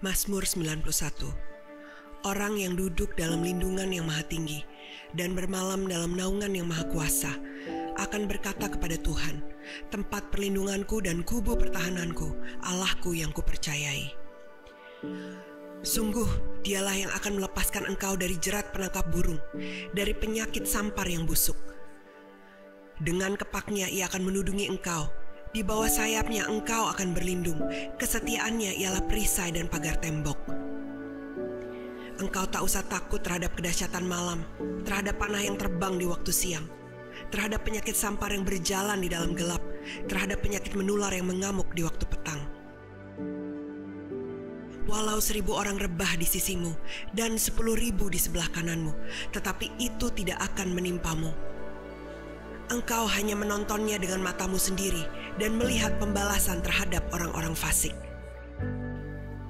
Mazmur 91. Orang yang duduk dalam lindungan yang maha tinggi dan bermalam dalam naungan yang maha kuasa akan berkata kepada Tuhan, tempat perlindunganku dan kubu pertahananku, Allahku yang kupercayai. Sungguh, dialah yang akan melepaskan engkau dari jerat penangkap burung, dari penyakit sampar yang busuk. Dengan kepaknya ia akan menudungi engkau, di bawah sayapnya engkau akan berlindung, kesetiaannya ialah perisai dan pagar tembok. Engkau tak usah takut terhadap kedahsyatan malam, terhadap panah yang terbang di waktu siang, terhadap penyakit sampar yang berjalan di dalam gelap, terhadap penyakit menular yang mengamuk di waktu petang. Walau 1.000 orang rebah di sisimu dan 10.000 di sebelah kananmu, tetapi itu tidak akan menimpamu. Engkau hanya menontonnya dengan matamu sendiri dan melihat pembalasan terhadap orang-orang fasik.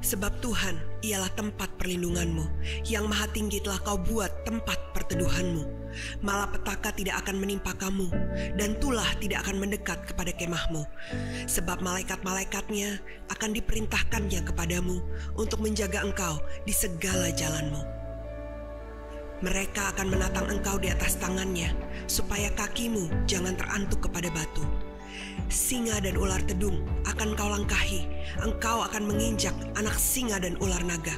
Sebab Tuhan ialah tempat perlindunganmu, yang maha tinggi telah kau buat tempat perteduhanmu. Malapetaka tidak akan menimpa kamu, dan tulah tidak akan mendekat kepada kemahmu. Sebab malaikat-malaikatnya akan diperintahkannya kepadamu untuk menjaga engkau di segala jalanmu. Mereka akan menatang engkau di atas tangannya, supaya kakimu jangan terantuk kepada batu. Singa dan ular tedung akan kau langkahi, engkau akan menginjak anak singa dan ular naga.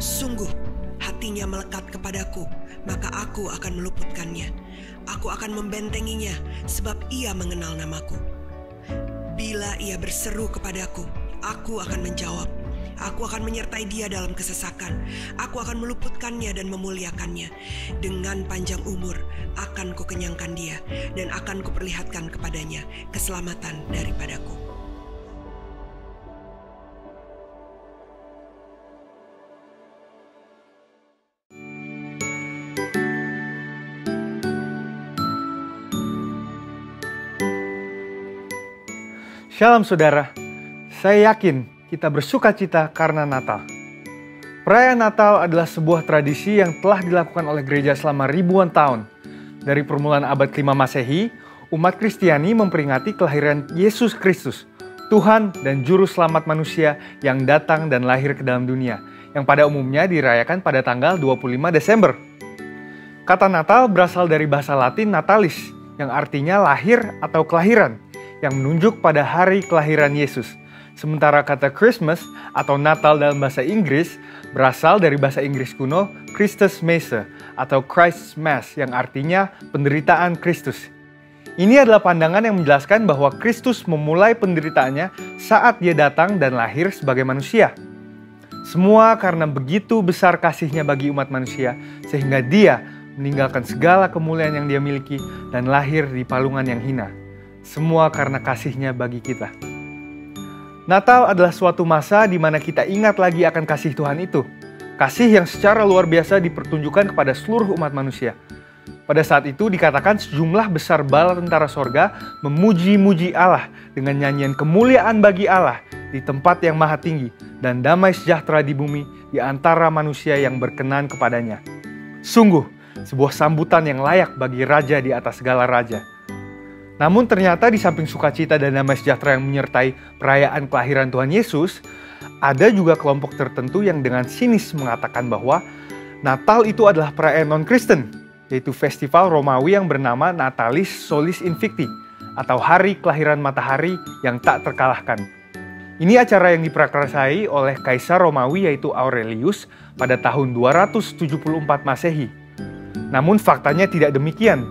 Sungguh, hatinya melekat kepadaku, maka aku akan meluputkannya. Aku akan membentenginya, sebab ia mengenal namaku. Bila ia berseru kepadaku, aku akan menjawab. Aku akan menyertai dia dalam kesesakan. Aku akan meluputkannya dan memuliakannya. Dengan panjang umur akan kukenyangkan dia, dan akan kuperlihatkan kepadanya keselamatan daripadaku. Shalom saudara, saya yakin kita bersuka cita karena Natal. Perayaan Natal adalah sebuah tradisi yang telah dilakukan oleh gereja selama ribuan tahun. Dari permulaan abad ke-5 Masehi, umat Kristiani memperingati kelahiran Yesus Kristus, Tuhan dan Juru Selamat manusia yang datang dan lahir ke dalam dunia, yang pada umumnya dirayakan pada tanggal 25 Desember. Kata Natal berasal dari bahasa Latin natalis, yang artinya lahir atau kelahiran, yang menunjuk pada hari kelahiran Yesus. Sementara kata Christmas atau Natal dalam bahasa Inggris berasal dari bahasa Inggris kuno Christus Messe atau Christ's Mass yang artinya penderitaan Kristus. Ini adalah pandangan yang menjelaskan bahwa Kristus memulai penderitaannya saat dia datang dan lahir sebagai manusia. Semua karena begitu besar kasihnya bagi umat manusia sehingga dia meninggalkan segala kemuliaan yang dia miliki dan lahir di palungan yang hina. Semua karena kasihnya bagi kita. Natal adalah suatu masa di mana kita ingat lagi akan kasih Tuhan itu. Kasih yang secara luar biasa dipertunjukkan kepada seluruh umat manusia. Pada saat itu dikatakan sejumlah besar bala tentara sorga memuji-muji Allah dengan nyanyian kemuliaan bagi Allah di tempat yang maha tinggi dan damai sejahtera di bumi di antara manusia yang berkenan kepadanya. Sungguh, sebuah sambutan yang layak bagi raja di atas segala raja. Namun ternyata di samping sukacita dan damai sejahtera yang menyertai perayaan kelahiran Tuhan Yesus, ada juga kelompok tertentu yang dengan sinis mengatakan bahwa Natal itu adalah perayaan non-Kristen, yaitu festival Romawi yang bernama Natalis Solis Invicti, atau Hari Kelahiran Matahari yang tak terkalahkan. Ini acara yang diprakarsai oleh Kaisar Romawi yaitu Aurelius pada tahun 274 Masehi. Namun faktanya tidak demikian.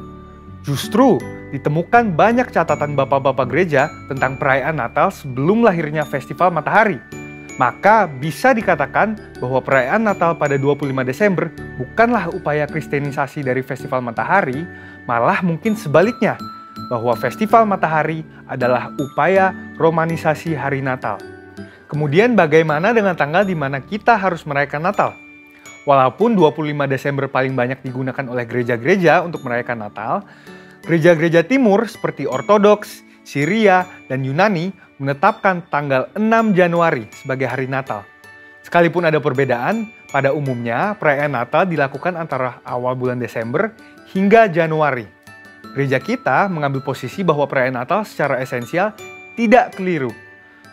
Justru ditemukan banyak catatan bapak-bapak gereja tentang perayaan Natal sebelum lahirnya festival matahari. Maka bisa dikatakan bahwa perayaan Natal pada 25 Desember bukanlah upaya kristenisasi dari festival matahari, malah mungkin sebaliknya, bahwa festival matahari adalah upaya romanisasi hari Natal. Kemudian bagaimana dengan tanggal di mana kita harus merayakan Natal? Walaupun 25 Desember paling banyak digunakan oleh gereja-gereja untuk merayakan Natal, gereja-gereja timur seperti Ortodoks, Syria, dan Yunani menetapkan tanggal 6 Januari sebagai hari Natal. Sekalipun ada perbedaan, pada umumnya perayaan Natal dilakukan antara awal bulan Desember hingga Januari. Gereja kita mengambil posisi bahwa perayaan Natal secara esensial tidak keliru.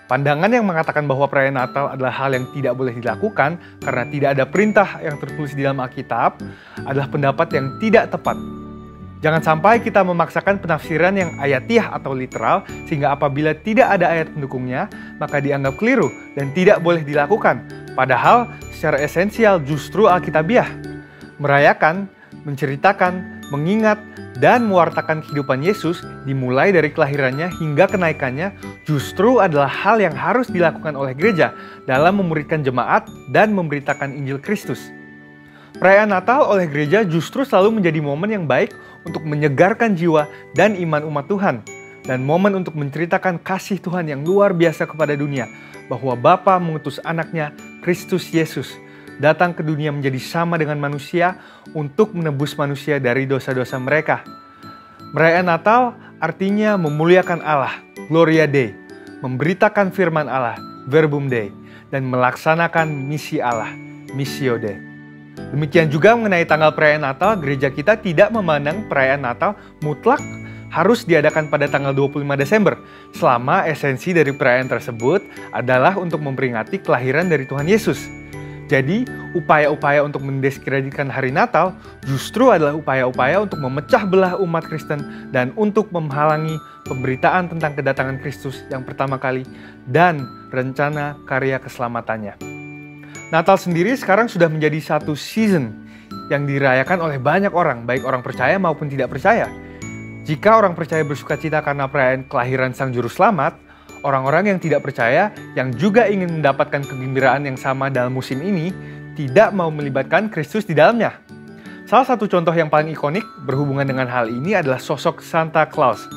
Pandangan yang mengatakan bahwa perayaan Natal adalah hal yang tidak boleh dilakukan karena tidak ada perintah yang tertulis di dalam Alkitab adalah pendapat yang tidak tepat. Jangan sampai kita memaksakan penafsiran yang ayatiah atau literal sehingga apabila tidak ada ayat pendukungnya, maka dianggap keliru dan tidak boleh dilakukan. Padahal secara esensial justru Alkitabiah. Merayakan, menceritakan, mengingat, dan mewartakan kehidupan Yesus dimulai dari kelahirannya hingga kenaikannya justru adalah hal yang harus dilakukan oleh gereja dalam memuridkan jemaat dan memberitakan Injil Kristus. Perayaan Natal oleh gereja justru selalu menjadi momen yang baik untuk menyegarkan jiwa dan iman umat Tuhan, dan momen untuk menceritakan kasih Tuhan yang luar biasa kepada dunia, bahwa Bapa mengutus anaknya, Kristus Yesus, datang ke dunia menjadi sama dengan manusia untuk menebus manusia dari dosa-dosa mereka. Merayakan Natal artinya memuliakan Allah, Gloria Dei, memberitakan firman Allah, Verbum Dei, dan melaksanakan misi Allah, Missio Dei. Demikian juga mengenai tanggal perayaan Natal, gereja kita tidak memandang perayaan Natal mutlak harus diadakan pada tanggal 25 Desember, selama esensi dari perayaan tersebut adalah untuk memperingati kelahiran dari Tuhan Yesus. Jadi, upaya-upaya untuk mendiskreditkan hari Natal justru adalah upaya-upaya untuk memecah belah umat Kristen dan untuk menghalangi pemberitaan tentang kedatangan Kristus yang pertama kali dan rencana karya keselamatannya. Natal sendiri sekarang sudah menjadi satu season yang dirayakan oleh banyak orang, baik orang percaya maupun tidak percaya. Jika orang percaya bersukacita karena perayaan kelahiran Sang Juru Selamat, orang-orang yang tidak percaya yang juga ingin mendapatkan kegembiraan yang sama dalam musim ini tidak mau melibatkan Kristus di dalamnya. Salah satu contoh yang paling ikonik berhubungan dengan hal ini adalah sosok Santa Claus.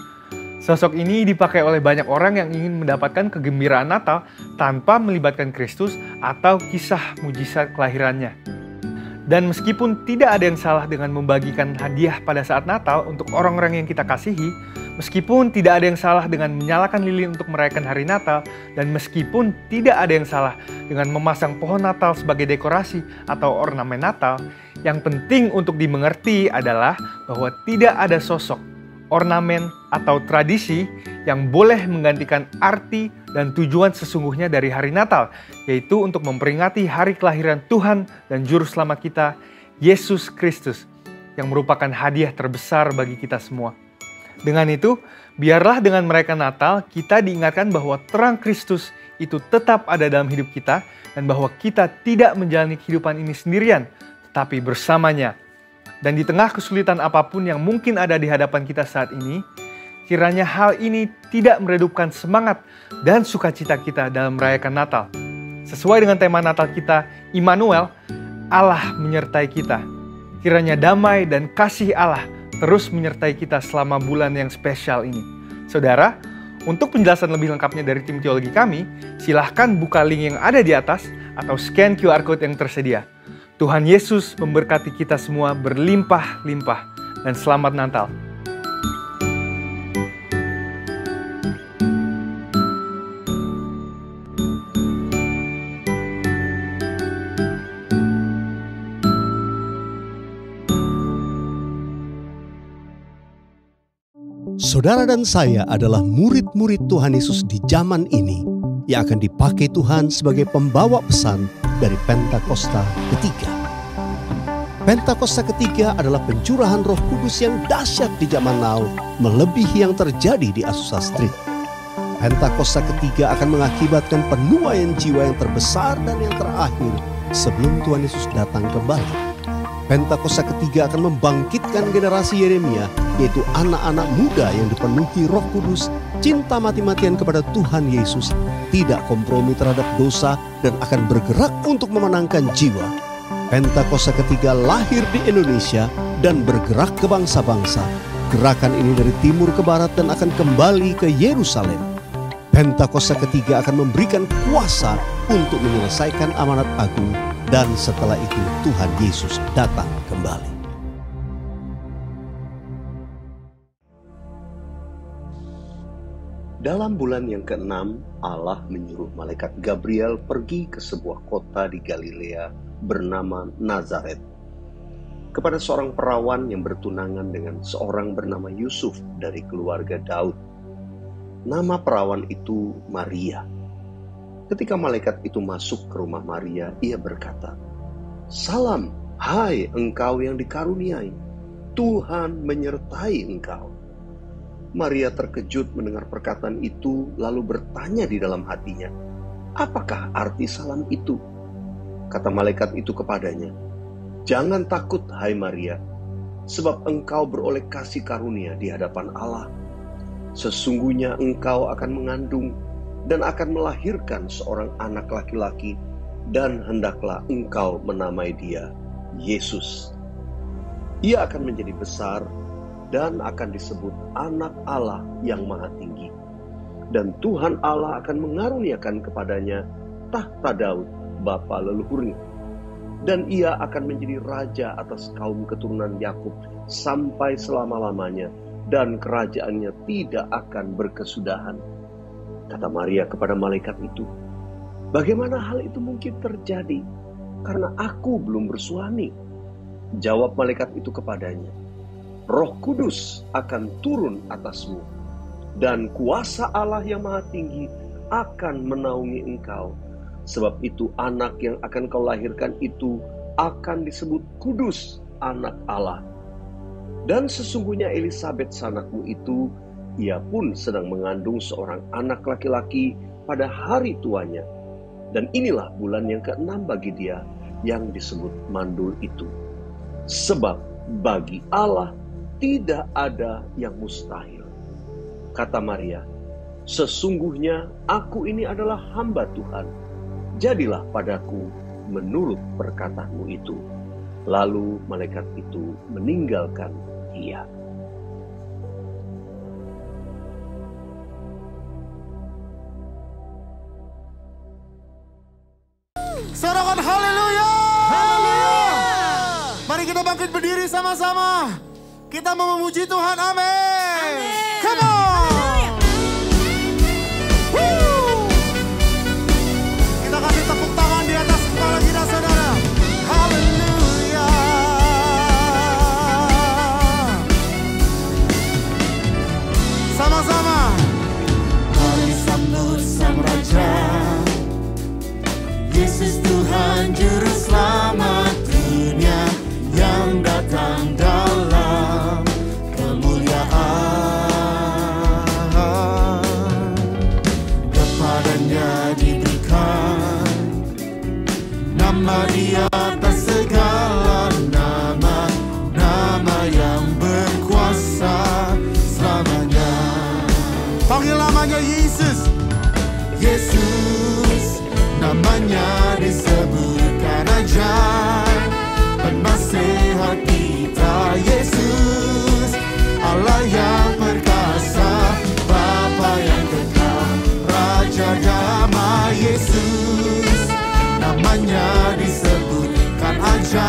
Sosok ini dipakai oleh banyak orang yang ingin mendapatkan kegembiraan Natal tanpa melibatkan Kristus atau kisah mujizat kelahirannya. Dan meskipun tidak ada yang salah dengan membagikan hadiah pada saat Natal untuk orang-orang yang kita kasihi, meskipun tidak ada yang salah dengan menyalakan lilin untuk merayakan hari Natal, dan meskipun tidak ada yang salah dengan memasang pohon Natal sebagai dekorasi atau ornamen Natal, yang penting untuk dimengerti adalah bahwa tidak ada sosok, ornamen, atau tradisi yang boleh menggantikan arti dan tujuan sesungguhnya dari hari Natal, yaitu untuk memperingati hari kelahiran Tuhan dan Juru Selamat kita, Yesus Kristus, yang merupakan hadiah terbesar bagi kita semua. Dengan itu, biarlah dengan merayakan Natal, kita diingatkan bahwa terang Kristus itu tetap ada dalam hidup kita, dan bahwa kita tidak menjalani kehidupan ini sendirian, tetapi bersamanya. Dan di tengah kesulitan apapun yang mungkin ada di hadapan kita saat ini, kiranya hal ini tidak meredupkan semangat dan sukacita kita dalam merayakan Natal. Sesuai dengan tema Natal kita, Immanuel, Allah menyertai kita. Kiranya damai dan kasih Allah terus menyertai kita selama bulan yang spesial ini. Saudara, untuk penjelasan lebih lengkapnya dari tim teologi kami, silahkan buka link yang ada di atas atau scan QR Code yang tersedia. Tuhan Yesus memberkati kita semua berlimpah-limpah, dan selamat Natal. Saudara dan saya adalah murid-murid Tuhan Yesus di zaman ini yang akan dipakai Tuhan sebagai pembawa pesan dari Pentakosta ketiga. Pentakosta ketiga adalah pencurahan Roh Kudus yang dahsyat di zaman now, melebihi yang terjadi di Azusa Street. Pentakosta ketiga akan mengakibatkan penuaian jiwa yang terbesar dan yang terakhir sebelum Tuhan Yesus datang kembali. Pentakosta ketiga akan membangkitkan generasi Yeremia, yaitu anak-anak muda yang dipenuhi Roh Kudus, cinta mati-matian kepada Tuhan Yesus, tidak kompromi terhadap dosa, dan akan bergerak untuk memenangkan jiwa. Pentakosta ketiga lahir di Indonesia dan bergerak ke bangsa-bangsa. Gerakan ini dari timur ke barat dan akan kembali ke Yerusalem. Pentakosta ketiga akan memberikan kuasa untuk menyelesaikan amanat agung, dan setelah itu Tuhan Yesus datang kembali. Dalam bulan yang ke-6, Allah menyuruh malaikat Gabriel pergi ke sebuah kota di Galilea bernama Nazaret, kepada seorang perawan yang bertunangan dengan seorang bernama Yusuf dari keluarga Daud. Nama perawan itu Maria. Ketika malaikat itu masuk ke rumah Maria, ia berkata, "Salam, hai engkau yang dikaruniai, Tuhan menyertai engkau." Maria terkejut mendengar perkataan itu, lalu bertanya di dalam hatinya, "Apakah arti salam itu?" Kata malaikat itu kepadanya, "Jangan takut, hai Maria, sebab engkau beroleh kasih karunia di hadapan Allah. Sesungguhnya engkau akan mengandung dan akan melahirkan seorang anak laki-laki, dan hendaklah engkau menamai dia Yesus. Ia akan menjadi besar dan akan disebut Anak Allah yang Maha Tinggi. Dan Tuhan Allah akan mengaruniakan kepadanya tahta Daud, bapa leluhurnya. Dan ia akan menjadi raja atas kaum keturunan Yakub sampai selama-lamanya, dan kerajaannya tidak akan berkesudahan." Kata Maria kepada malaikat itu, "Bagaimana hal itu mungkin terjadi? Karena aku belum bersuami." Jawab malaikat itu kepadanya, "Roh Kudus akan turun atasmu, dan kuasa Allah yang Maha Tinggi akan menaungi engkau. Sebab itu anak yang akan kau lahirkan itu akan disebut kudus, Anak Allah. Dan sesungguhnya Elisabet sanakmu itu, ia pun sedang mengandung seorang anak laki-laki pada hari tuanya. Dan inilah bulan yang ke-6 bagi dia yang disebut mandul itu. Sebab bagi Allah tidak ada yang mustahil." Kata Maria, "Sesungguhnya aku ini adalah hamba Tuhan. Jadilah padaku menurut perkataanmu itu." Lalu malaikat itu meninggalkan ia. Sorakan haleluya. Mari kita bangkit berdiri sama-sama. Kita mau memuji Tuhan. Amin. Come on. Woo. Kita kasih tepuk tangan di atas kepala kita, saudara. Haleluya. Sama-sama. Mari sambut Sang Raja, Yesus Tuhan Juru Selamat dunia, yang datang dalam kemuliaan. Kepadanya diberikan nama di atas segala nama, nama yang berkuasa selamanya. Panggil namanya Yesus. Yesus, namanya disebutkan aja, penasehat kita. Yesus, Allah yang perkasa, Bapa yang kekal, Raja damai. Yesus, namanya disebutkan aja,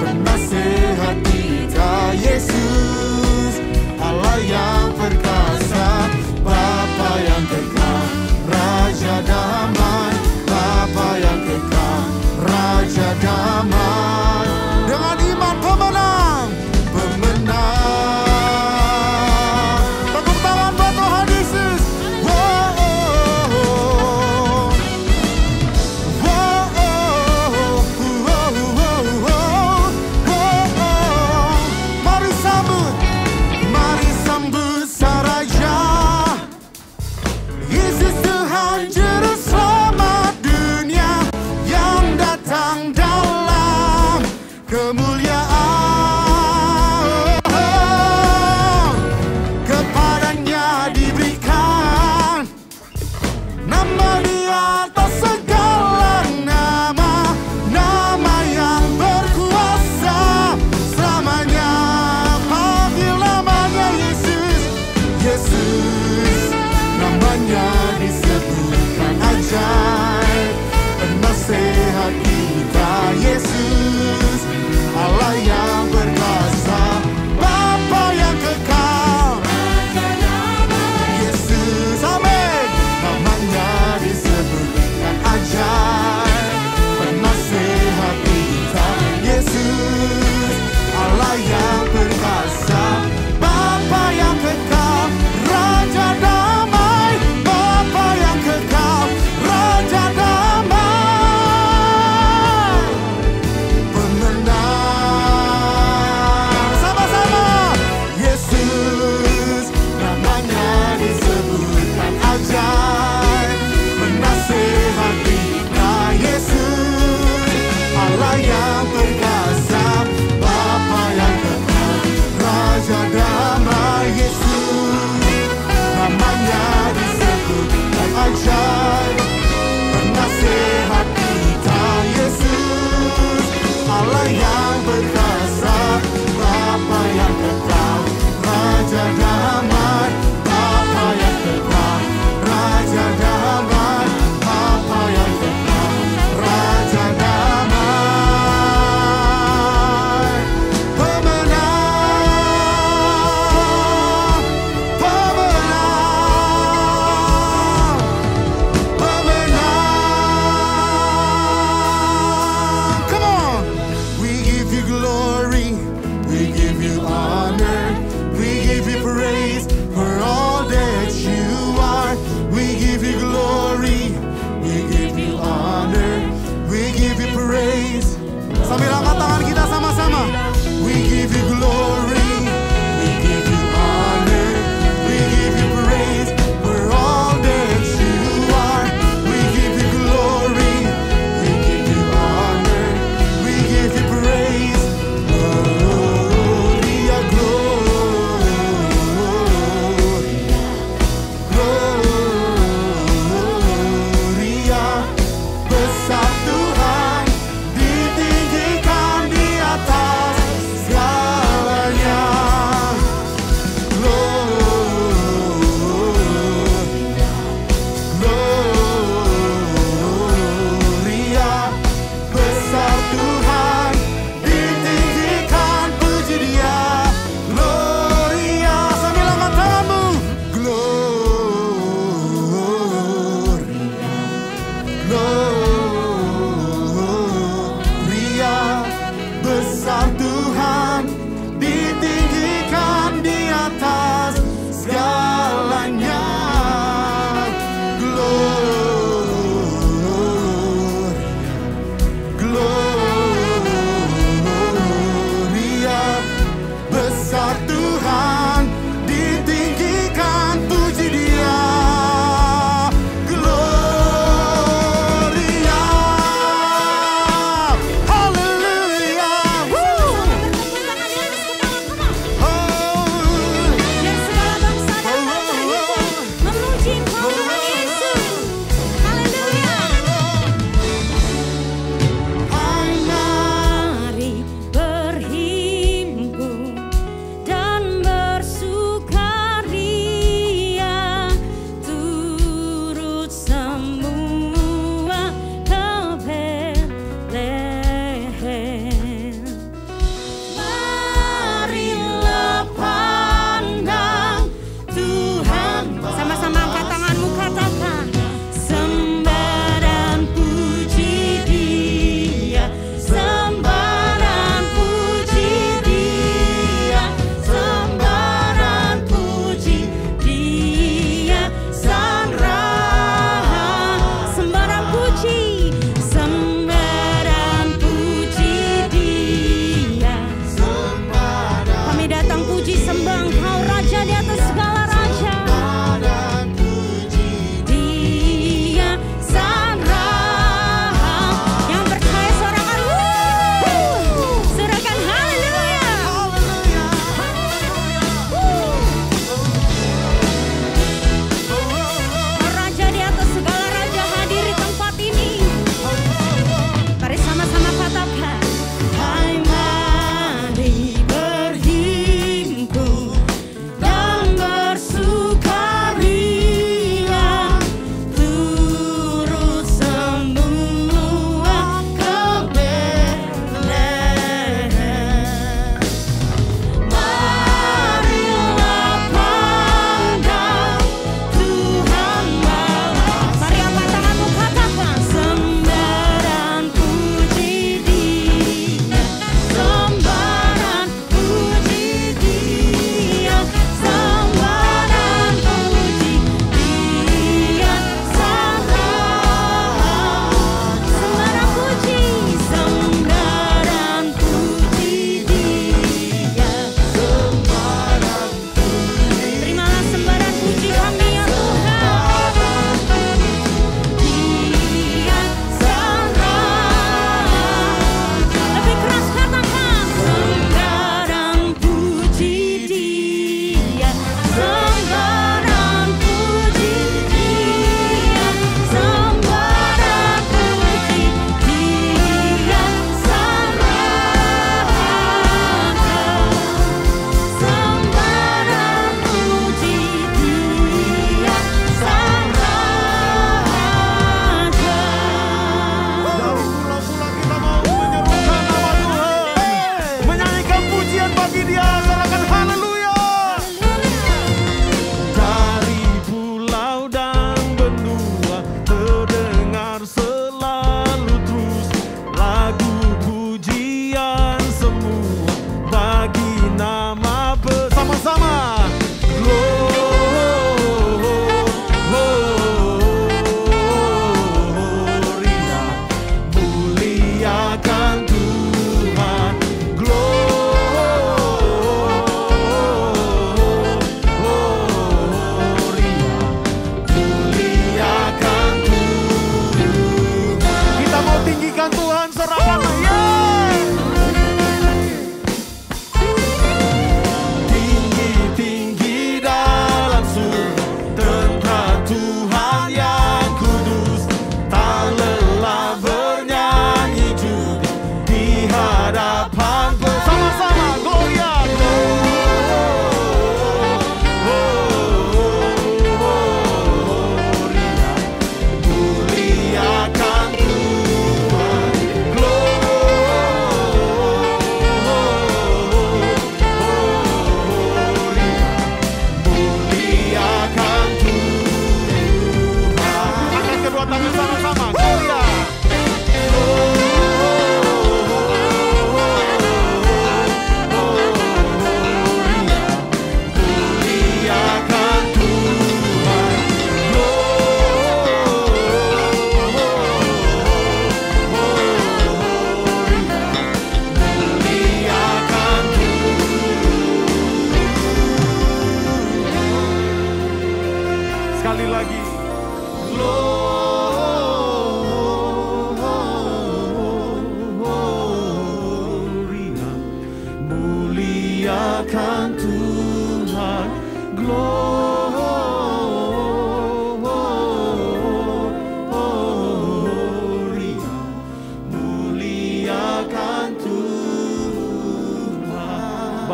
penasehat kita. Yesus, Allah yang perkasa, Bapa yang kekal, Raja damai. Bapa yang kekal, Raja damai. Dengan iman pemenang, pemenang. Tepuk tangan buat Tuhan Yesus. Wow, wow, wow. Mari sambut Sang Raja, Yesus Tuhan Juru Selamat dunia, yang datang dalam kemuliaan. Kepadanya diberikan nama di atas segala nama, nama yang berkuasa selamanya. Panggil namanya Yesus. Yesus, namanya disebutkan ajaib, penasehat kita. Yesus, Allah yang berkuasa, Bapa yang kekal. Yesus, amin. Namanya disebutkan ajaib,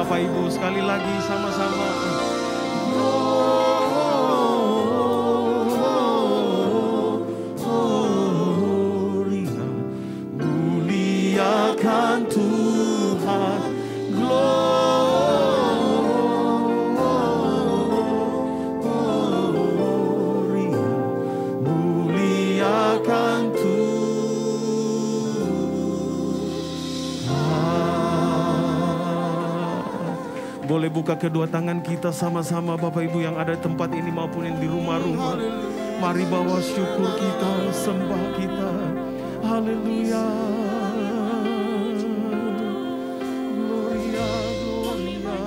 Bapak Ibu sekali lagi sama-sama. Muliakan Tuhan, glory, muliakan Tuhan. Boleh buka kedua tangan kita sama-sama Bapak Ibu yang ada di tempat ini maupun yang di rumah-rumah. Mari bawa syukur kita, sembah kita. Haleluya. Gloria, gloria.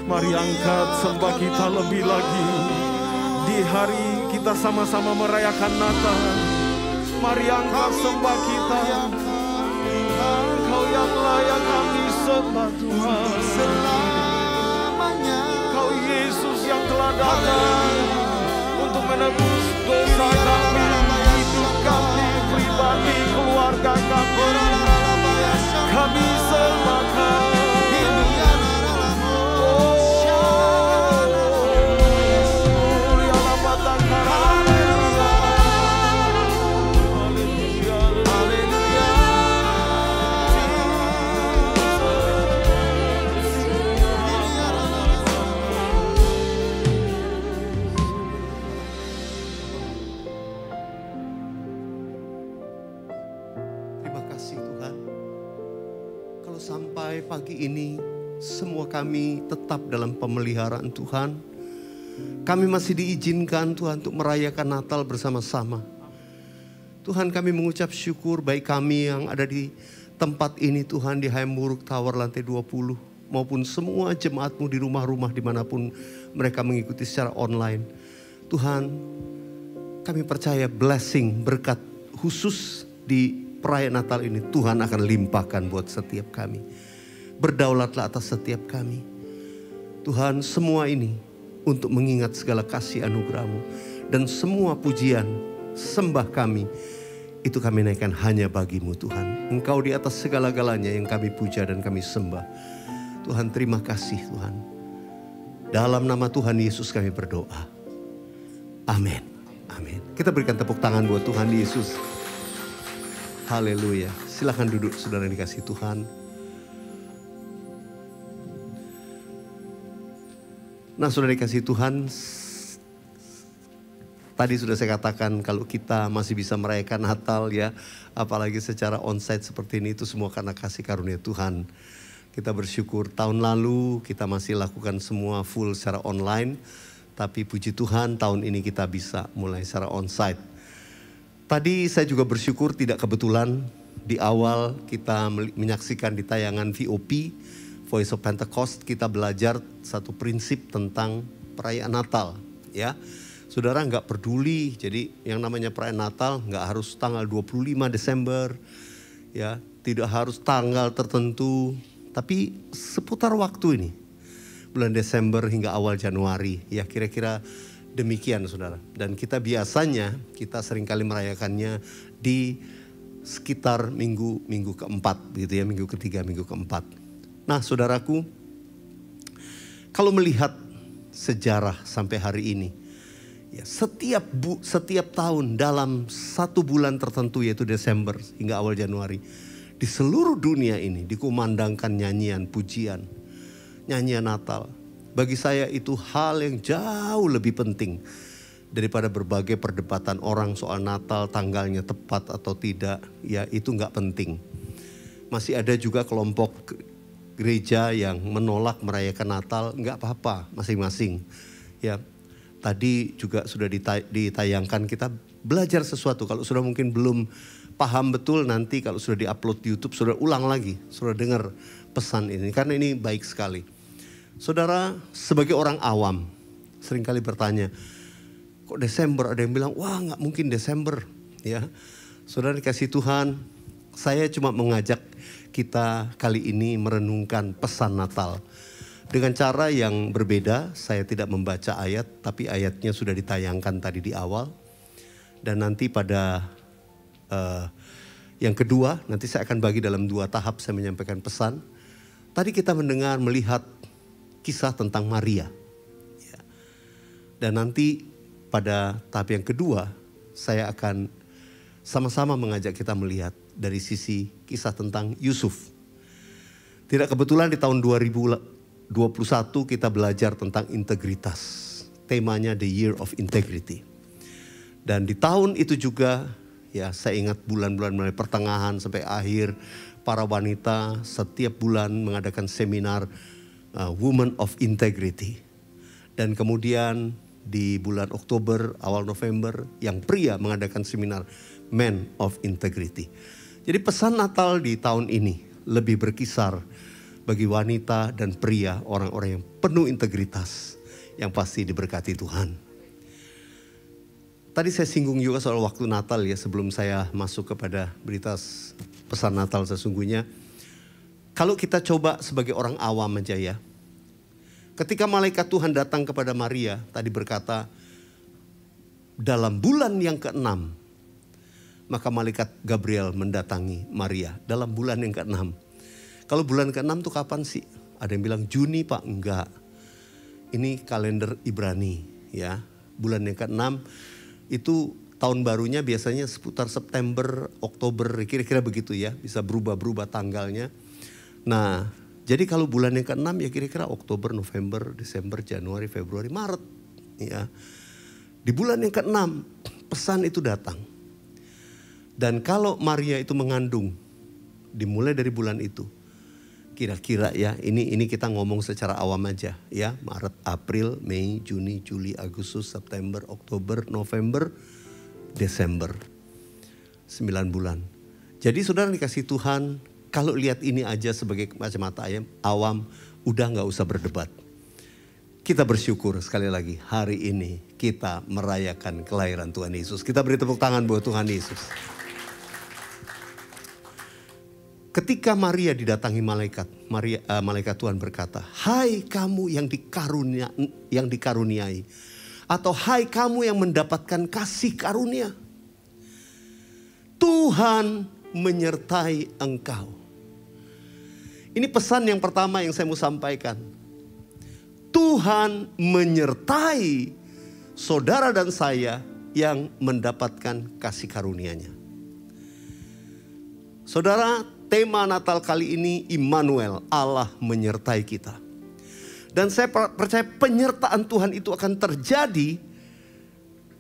Mari angkat sembah kita lebih lagi. Di hari kita sama-sama merayakan Natal. Mari angkat sembah kita. Engkau yang layak kami sembah Tuhan. Kau Yesus yang telah datang untuk menebus dosa kami, hidup kami, pribadi, keluarga kami. Kami sembah Kau. Sampai pagi ini semua kami tetap dalam pemeliharaan Tuhan. Kami masih diizinkan Tuhan untuk merayakan Natal bersama-sama. Tuhan, kami mengucap syukur baik kami yang ada di tempat ini Tuhan, di Hayamuruk Tower lantai 20, maupun semua jemaat-Mu di rumah-rumah dimanapun mereka mengikuti secara online. Tuhan, kami percaya blessing, berkat khusus di perayaan Natal ini Tuhan akan limpahkan buat setiap kami. Berdaulatlah atas setiap kami. Tuhan, semua ini untuk mengingat segala kasih anugerah-Mu. Dan semua pujian, sembah kami, itu kami naikkan hanya bagi-Mu Tuhan. Engkau di atas segala-galanya yang kami puja dan kami sembah. Tuhan, terima kasih Tuhan. Dalam nama Tuhan Yesus kami berdoa. Amin. Amin. Kita berikan tepuk tangan buat Tuhan Yesus. Haleluya. Silakan duduk saudara yang dikasihi Tuhan. Nah saudara dikasihi Tuhan, tadi sudah saya katakan kalau kita masih bisa merayakan Natal ya, apalagi secara onsite seperti ini, itu semua karena kasih karunia Tuhan. Kita bersyukur tahun lalu kita masih lakukan semua full secara online, tapi puji Tuhan tahun ini kita bisa mulai secara onsite. Tadi saya juga bersyukur tidak kebetulan di awal kita menyaksikan di tayangan VOP, Voice of Pentecost, kita belajar satu prinsip tentang perayaan Natal. Ya, saudara nggak peduli, jadi yang namanya perayaan Natal nggak harus tanggal 25 Desember, ya tidak harus tanggal tertentu, tapi seputar waktu ini, bulan Desember hingga awal Januari, ya kira-kira demikian saudara. Dan kita biasanya, kita seringkali merayakannya di sekitar minggu keempat gitu ya, minggu ketiga, minggu keempat. Nah saudaraku, kalau melihat sejarah sampai hari ini, ya setiap tahun dalam satu bulan tertentu yaitu Desember hingga awal Januari, di seluruh dunia ini dikumandangkan nyanyian pujian, nyanyian Natal. Bagi saya itu hal yang jauh lebih penting daripada berbagai perdebatan orang soal Natal, tanggalnya tepat atau tidak. Ya itu nggak penting. Masih ada juga kelompok gereja yang menolak merayakan Natal, nggak apa-apa masing-masing. Ya tadi juga sudah ditayangkan, kita belajar sesuatu. Kalau sudah mungkin belum paham betul, nanti kalau sudah diupload di YouTube, sudah ulang lagi, sudah dengar pesan ini. Karena ini baik sekali. Saudara, sebagai orang awam, seringkali bertanya, kok Desember? Ada yang bilang, wah nggak mungkin Desember. Ya, saudara dikasih Tuhan, saya cuma mengajak kita kali ini merenungkan pesan Natal. Dengan cara yang berbeda, saya tidak membaca ayat, tapi ayatnya sudah ditayangkan tadi di awal. Dan nanti pada Yang kedua, nanti saya akan bagi dalam 2 tahap saya menyampaikan pesan. Tadi kita melihat kisah tentang Maria. Ya. Dan nanti pada tahap yang kedua, saya akan sama-sama mengajak kita melihat dari sisi kisah tentang Yusuf. Tidak kebetulan di tahun 2021 kita belajar tentang integritas. Temanya The Year of Integrity. Dan di tahun itu juga, ya saya ingat bulan-bulan mulai pertengahan sampai akhir, para wanita setiap bulan mengadakan seminar Women of Integrity. Dan kemudian di bulan Oktober, awal November, yang pria mengadakan seminar Men of Integrity. Jadi pesan Natal di tahun ini lebih berkisar bagi wanita dan pria, orang-orang yang penuh integritas, yang pasti diberkati Tuhan. Tadi saya singgung juga soal waktu Natal ya, sebelum saya masuk kepada berita pesan Natal sesungguhnya. Kalau kita coba sebagai orang awam aja ya. Ketika malaikat Tuhan datang kepada Maria, tadi berkata, dalam bulan yang ke-6, maka malaikat Gabriel mendatangi Maria. Dalam bulan yang ke-6. Kalau bulan ke-6 itu kapan sih? Ada yang bilang Juni Pak, enggak. Ini kalender Ibrani ya. Bulan yang ke-6 itu tahun barunya biasanya seputar September, Oktober, kira-kira begitu ya. Bisa berubah-berubah tanggalnya. Nah, jadi kalau bulan yang ke-6 ya kira-kira Oktober, November, Desember, Januari, Februari, Maret. Ya. Di bulan yang ke-6 pesan itu datang. Dan kalau Maria itu mengandung, dimulai dari bulan itu. Kira-kira ya, ini kita ngomong secara awam aja ya. Maret, April, Mei, Juni, Juli, Agustus, September, Oktober, November, Desember. 9 bulan. Jadi saudara dikasih Tuhan, kalau lihat ini aja sebagai kacamata ayam, awam, udah gak usah berdebat. Kita bersyukur sekali lagi hari ini kita merayakan kelahiran Tuhan Yesus. Kita beri tepuk tangan buat Tuhan Yesus. Ketika Maria didatangi malaikat, malaikat Tuhan berkata, hai kamu yang dikaruniai, atau hai kamu yang mendapatkan kasih karunia, Tuhan menyertai engkau. Ini pesan yang pertama yang saya mau sampaikan. Tuhan menyertai saudara dan saya yang mendapatkan kasih karunia-Nya. Saudara, tema Natal kali ini Immanuel, Allah menyertai kita. Dan saya percaya penyertaan Tuhan itu akan terjadi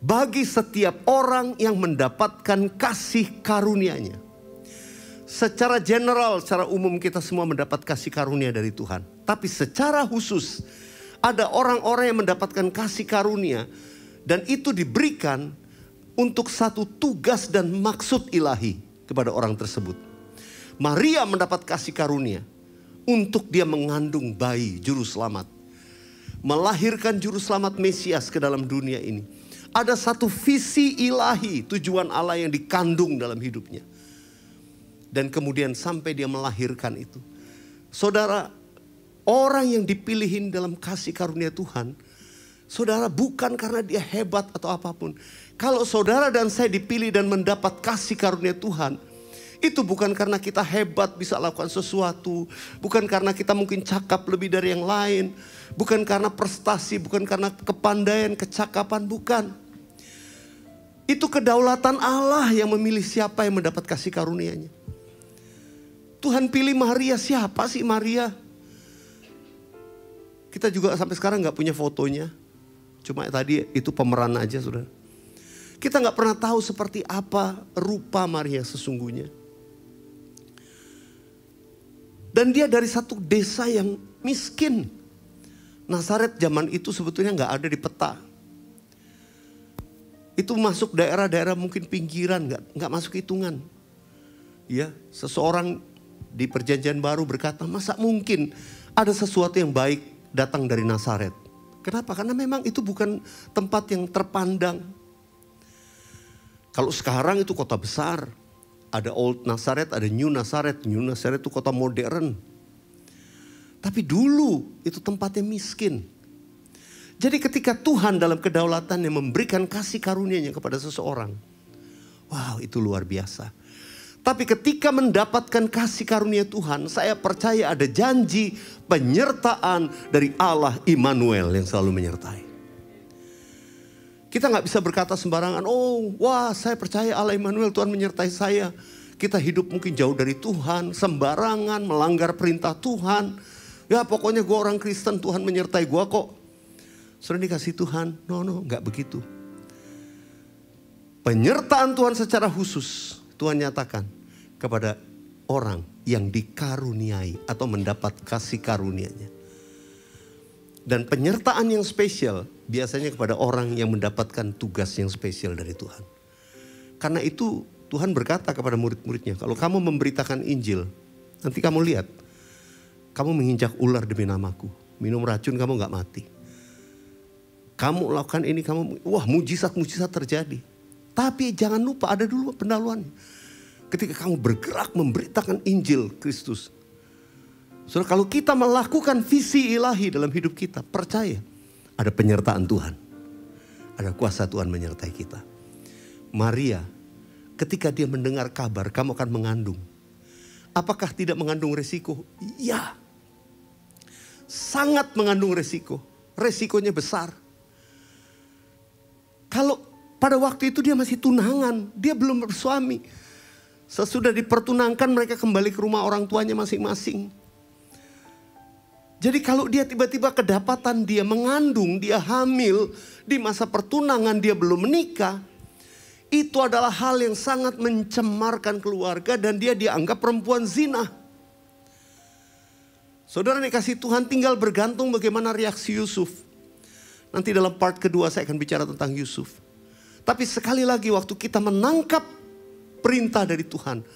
bagi setiap orang yang mendapatkan kasih karunia-Nya. Secara general, secara umum kita semua mendapat kasih karunia dari Tuhan. Tapi secara khusus ada orang-orang yang mendapatkan kasih karunia. Dan itu diberikan untuk satu tugas dan maksud ilahi kepada orang tersebut. Maria mendapat kasih karunia untuk dia mengandung bayi juru selamat. Melahirkan juru selamat Mesias ke dalam dunia ini. Ada satu visi ilahi, tujuan Allah yang dikandung dalam hidupnya. Dan kemudian sampai dia melahirkan itu. Saudara, orang yang dipilihin dalam kasih karunia Tuhan, saudara, bukan karena dia hebat atau apapun. Kalau saudara dan saya dipilih dan mendapat kasih karunia Tuhan, itu bukan karena kita hebat bisa lakukan sesuatu. Bukan karena kita mungkin cakap lebih dari yang lain. Bukan karena prestasi, bukan karena kepandaian, kecakapan, bukan. Itu kedaulatan Allah yang memilih siapa yang mendapat kasih karunia-Nya. Tuhan pilih Maria, siapa sih Maria? Kita juga sampai sekarang gak punya fotonya. Cuma tadi itu pemeran aja saudara. Kita gak pernah tahu seperti apa rupa Maria sesungguhnya. Dan dia dari satu desa yang miskin. Nazaret zaman itu sebetulnya gak ada di peta. Itu masuk daerah-daerah mungkin pinggiran, gak masuk hitungan. Ya, seseorang di Perjanjian Baru berkata, masa mungkin ada sesuatu yang baik datang dari Nazaret. Kenapa? Karena memang itu bukan tempat yang terpandang. Kalau sekarang itu kota besar. Ada Old Nazaret, ada New Nazaret. New Nazaret itu kota modern. Tapi dulu itu tempatnya miskin. Jadi ketika Tuhan dalam kedaulatannya memberikan kasih karunia-Nya kepada seseorang. Wow, itu luar biasa. Tapi ketika mendapatkan kasih karunia Tuhan, saya percaya ada janji penyertaan dari Allah Immanuel yang selalu menyertai. Kita gak bisa berkata sembarangan, oh wah saya percaya Allah Immanuel, Tuhan menyertai saya. Kita hidup mungkin jauh dari Tuhan, sembarangan, melanggar perintah Tuhan. Ya pokoknya gue orang Kristen, Tuhan menyertai gue kok. Sudah dikasih Tuhan, no gak begitu. Penyertaan Tuhan secara khusus Tuhan nyatakan kepada orang yang dikaruniai atau mendapat kasih karunia-Nya. Dan penyertaan yang spesial biasanya kepada orang yang mendapatkan tugas yang spesial dari Tuhan. Karena itu Tuhan berkata kepada murid-muridnya, kalau kamu memberitakan Injil, nanti kamu lihat, kamu menginjak ular demi namaku, minum racun kamu gak mati. Kamu lakukan ini, wah mujizat-mujizat terjadi. Tapi jangan lupa ada dulu pendahuluannya. Ketika kamu bergerak memberitakan Injil Kristus. Saudara, kalau kita melakukan visi ilahi dalam hidup kita, percaya ada penyertaan Tuhan. Ada kuasa Tuhan menyertai kita. Maria, ketika dia mendengar kabar kamu akan mengandung. Apakah tidak mengandung resiko? Ya. Sangat mengandung resiko. Resikonya besar. Kalau pada waktu itu dia masih tunangan, dia belum bersuami. Sesudah dipertunangkan mereka kembali ke rumah orang tuanya masing-masing. Jadi kalau dia tiba-tiba kedapatan dia mengandung, dia hamil, di masa pertunangan dia belum menikah. Itu adalah hal yang sangat mencemarkan keluarga dan dia dianggap perempuan zina. Saudara dikasih Tuhan, tinggal bergantung bagaimana reaksi Yusuf. Nanti dalam part kedua saya akan bicara tentang Yusuf. Tapi sekali lagi waktu kita menangkap perintah dari Tuhan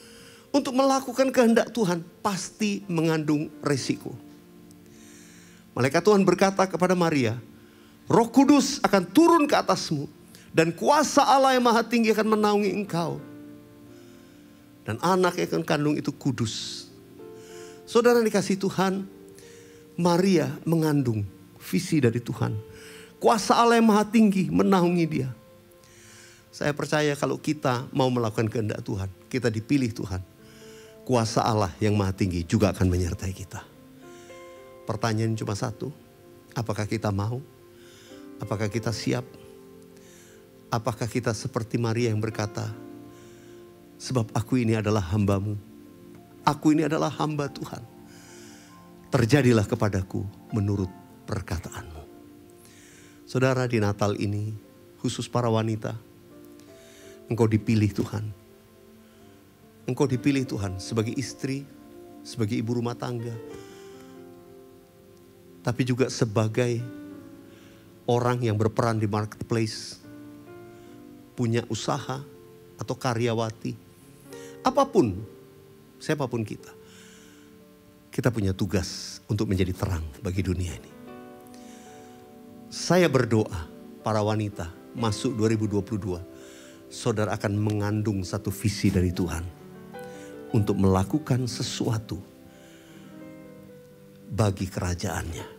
untuk melakukan kehendak Tuhan, pasti mengandung resiko. Malaikat Tuhan berkata kepada Maria, Roh Kudus akan turun ke atasmu dan kuasa Allah yang Maha Tinggi akan menaungi engkau. Dan anak yang akan kandung itu kudus. Saudara dikasih Tuhan, Maria mengandung visi dari Tuhan. Kuasa Allah yang Maha Tinggi menaungi dia. Saya percaya kalau kita mau melakukan kehendak Tuhan, kita dipilih Tuhan, kuasa Allah yang Maha Tinggi juga akan menyertai kita. Pertanyaan cuma satu, apakah kita mau? Apakah kita siap? Apakah kita seperti Maria yang berkata, sebab aku ini adalah hamba-Mu. Aku ini adalah hamba Tuhan. Terjadilah kepadaku menurut perkataan-Mu. Saudara, di Natal ini, khusus para wanita, engkau dipilih Tuhan. Engkau dipilih Tuhan sebagai istri, sebagai ibu rumah tangga. Tapi juga sebagai orang yang berperan di marketplace. Punya usaha atau karyawati. Apapun, siapapun kita. Kita punya tugas untuk menjadi terang bagi dunia ini. Saya berdoa para wanita masuk 2022. Saudara akan mengandung satu visi dari Tuhan. Untuk melakukan sesuatu bagi kerajaan-Nya.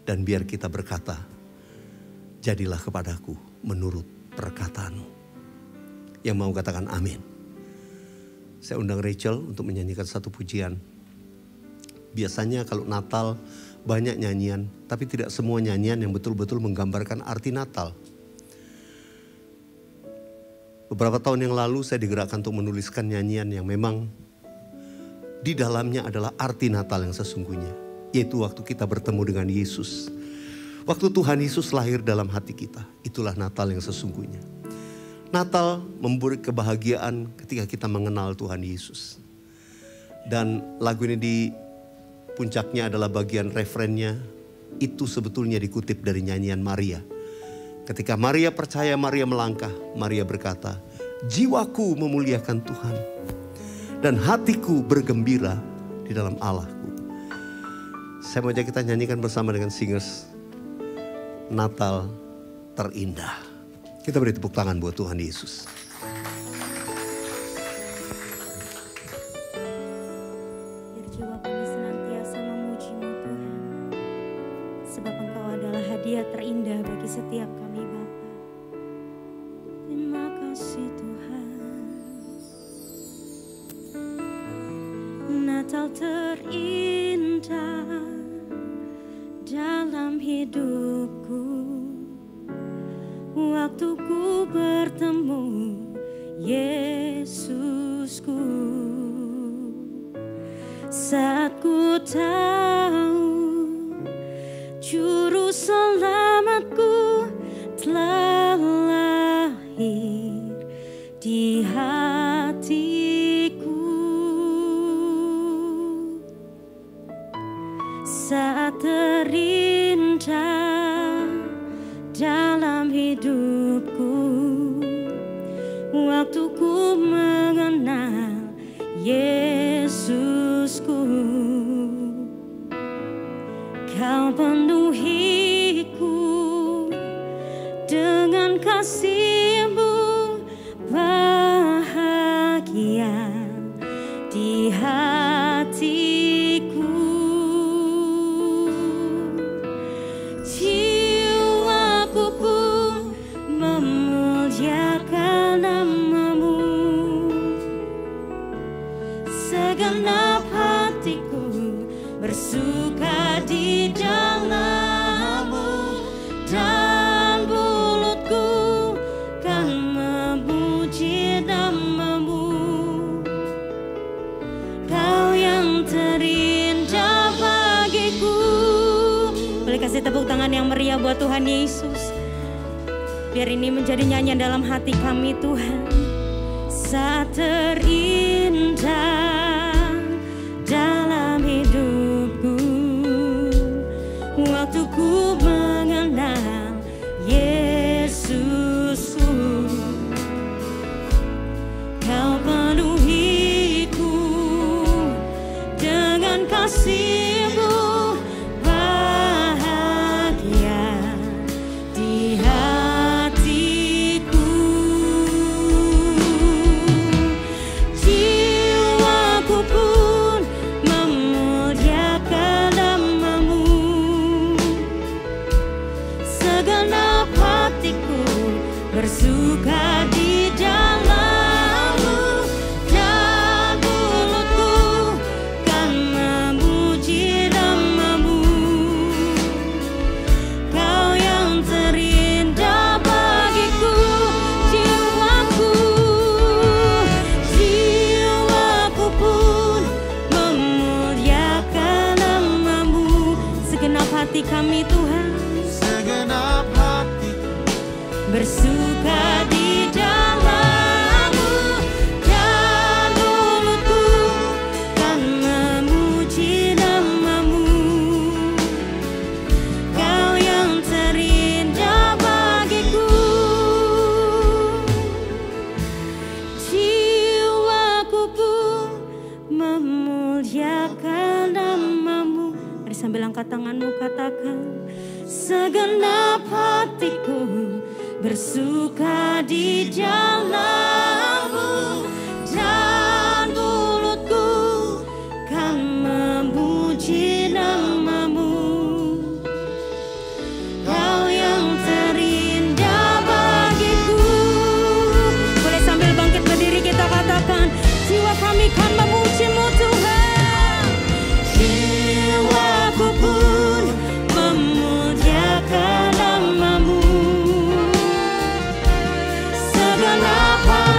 Dan biar kita berkata, jadilah kepadaku menurut perkataan-Mu. Yang mau katakan amin. Saya undang Rachel untuk menyanyikan satu pujian. Biasanya kalau Natal banyak nyanyian, tapi tidak semua nyanyian yang betul-betul menggambarkan arti Natal. Beberapa tahun yang lalu saya digerakkan untuk menuliskan nyanyian yang memang di dalamnya adalah arti Natal yang sesungguhnya. Yaitu waktu kita bertemu dengan Yesus. Waktu Tuhan Yesus lahir dalam hati kita. Itulah Natal yang sesungguhnya. Natal memberi kebahagiaan ketika kita mengenal Tuhan Yesus. Dan lagu ini di puncaknya adalah bagian referennya. Itu sebetulnya dikutip dari nyanyian Maria. Ketika Maria percaya, Maria melangkah. Maria berkata, jiwaku memuliakan Tuhan. Dan hatiku bergembira di dalam Allahku. Saya mau ajak kita nyanyikan bersama dengan singers Natal terindah. Kita beri tepuk tangan buat Tuhan Yesus. Biar jiwa kami senantiasa memuji-Mu Tuhan. Sebab Engkau adalah hadiah terindah bagi setiap kami Bapa. Terima kasih Tuhan. Natal terindah dalam hidupku, waktu ku bertemu Yesusku. Saat ku tahu Juru Selamatku telah lahir di hatiku. Saat terindah dalam hidupku, waktu ku mengenal Yesusku. Kau penuhiku dengan kasih-Mu, bahagia di hatiku. Jiwaku pun memuliakan nama-Mu, segenap hatiku bersuka di dalam-Mu, dan mulutku kan memuji nama-Mu. Kau yang terindah bagiku. Boleh kasih tepuk tangan yang meriah buat Tuhan Yesus. Biar ini menjadi nyanyian dalam hati kami, Tuhan. Saat terindah dalam hidupku, waktu ku mengenal Yesusku. Kau penuhiku dengan kasih-Mu, bahagia di hatiku. Jiwaku pun memuliakan nama-Mu, segenap hatiku bersuka di dalam-Mu, dan mulutku kan memuji nama-Mu. Kau yang terindah bagiku. Jiwaku pun memuliakan nama-Mu. Segenap hati kami, Tuhan, Segenap hati bersuka di dalam-Mu, dan mulutku kan memuji nama-Mu. Kau yang terindah bagiku. Jiwaku pun memuliakan nama-Mu. Mari sambil angkat tanganmu katakan, segenap hatiku bersuka di dalam-Mu, dan mulutku kan memuji nama-Mu. Kau yang terindah bagiku. Boleh sambil bangkit berdiri kita katakan, jiwa kami kan memuji-Mu, Tuhan. Jiwaku pun memuliakan nama-Mu, segenap hati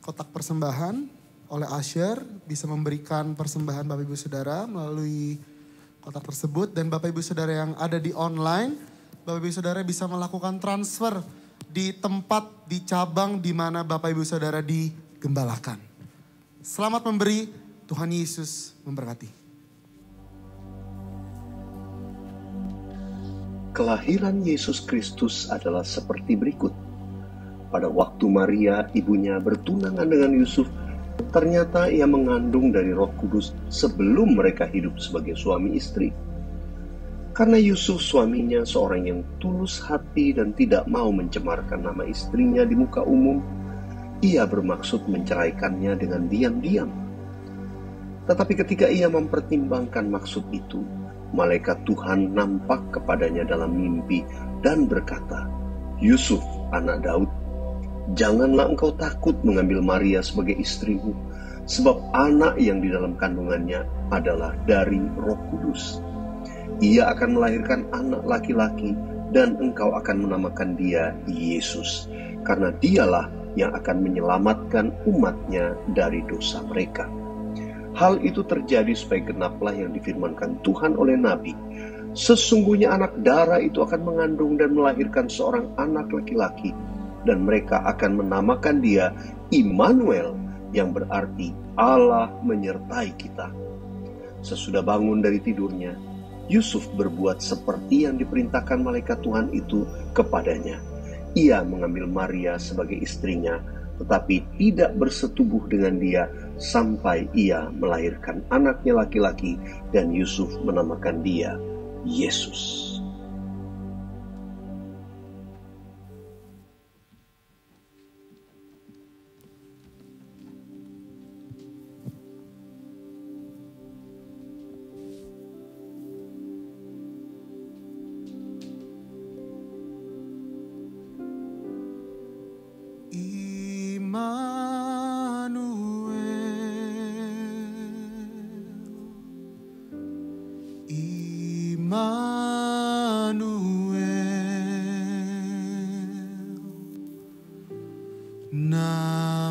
kotak persembahan oleh Usher, bisa memberikan persembahan Bapak Ibu Saudara melalui kotak tersebut. Dan Bapak Ibu Saudara yang ada di online, Bapak Ibu Saudara bisa melakukan transfer di tempat, di cabang di mana Bapak Ibu Saudara digembalakan. Selamat memberi, Tuhan Yesus memberkati. Kelahiran Yesus Kristus adalah seperti berikut. Pada waktu Maria, ibunya, bertunangan dengan Yusuf, ternyata ia mengandung dari Roh Kudus sebelum mereka hidup sebagai suami istri. Karena Yusuf suaminya seorang yang tulus hati dan tidak mau mencemarkan nama istrinya di muka umum, ia bermaksud menceraikannya dengan diam-diam. Tetapi ketika ia mempertimbangkan maksud itu, malaikat Tuhan nampak kepadanya dalam mimpi dan berkata, "Yusuf, anak Daud, janganlah engkau takut mengambil Maria sebagai istrimu, sebab anak yang di dalam kandungannya adalah dari Roh Kudus. Ia akan melahirkan anak laki-laki dan engkau akan menamakan dia Yesus, karena dialah yang akan menyelamatkan umatnya dari dosa mereka." Hal itu terjadi supaya genaplah yang difirmankan Tuhan oleh Nabi. Sesungguhnya anak darah itu akan mengandung dan melahirkan seorang anak laki-laki, dan mereka akan menamakan dia Immanuel, yang berarti Allah menyertai kita. Sesudah bangun dari tidurnya, Yusuf berbuat seperti yang diperintahkan malaikat Tuhan itu kepadanya. Ia mengambil Maria sebagai istrinya, tetapi tidak bersetubuh dengan dia sampai ia melahirkan anaknya laki-laki, dan Yusuf menamakan dia Yesus.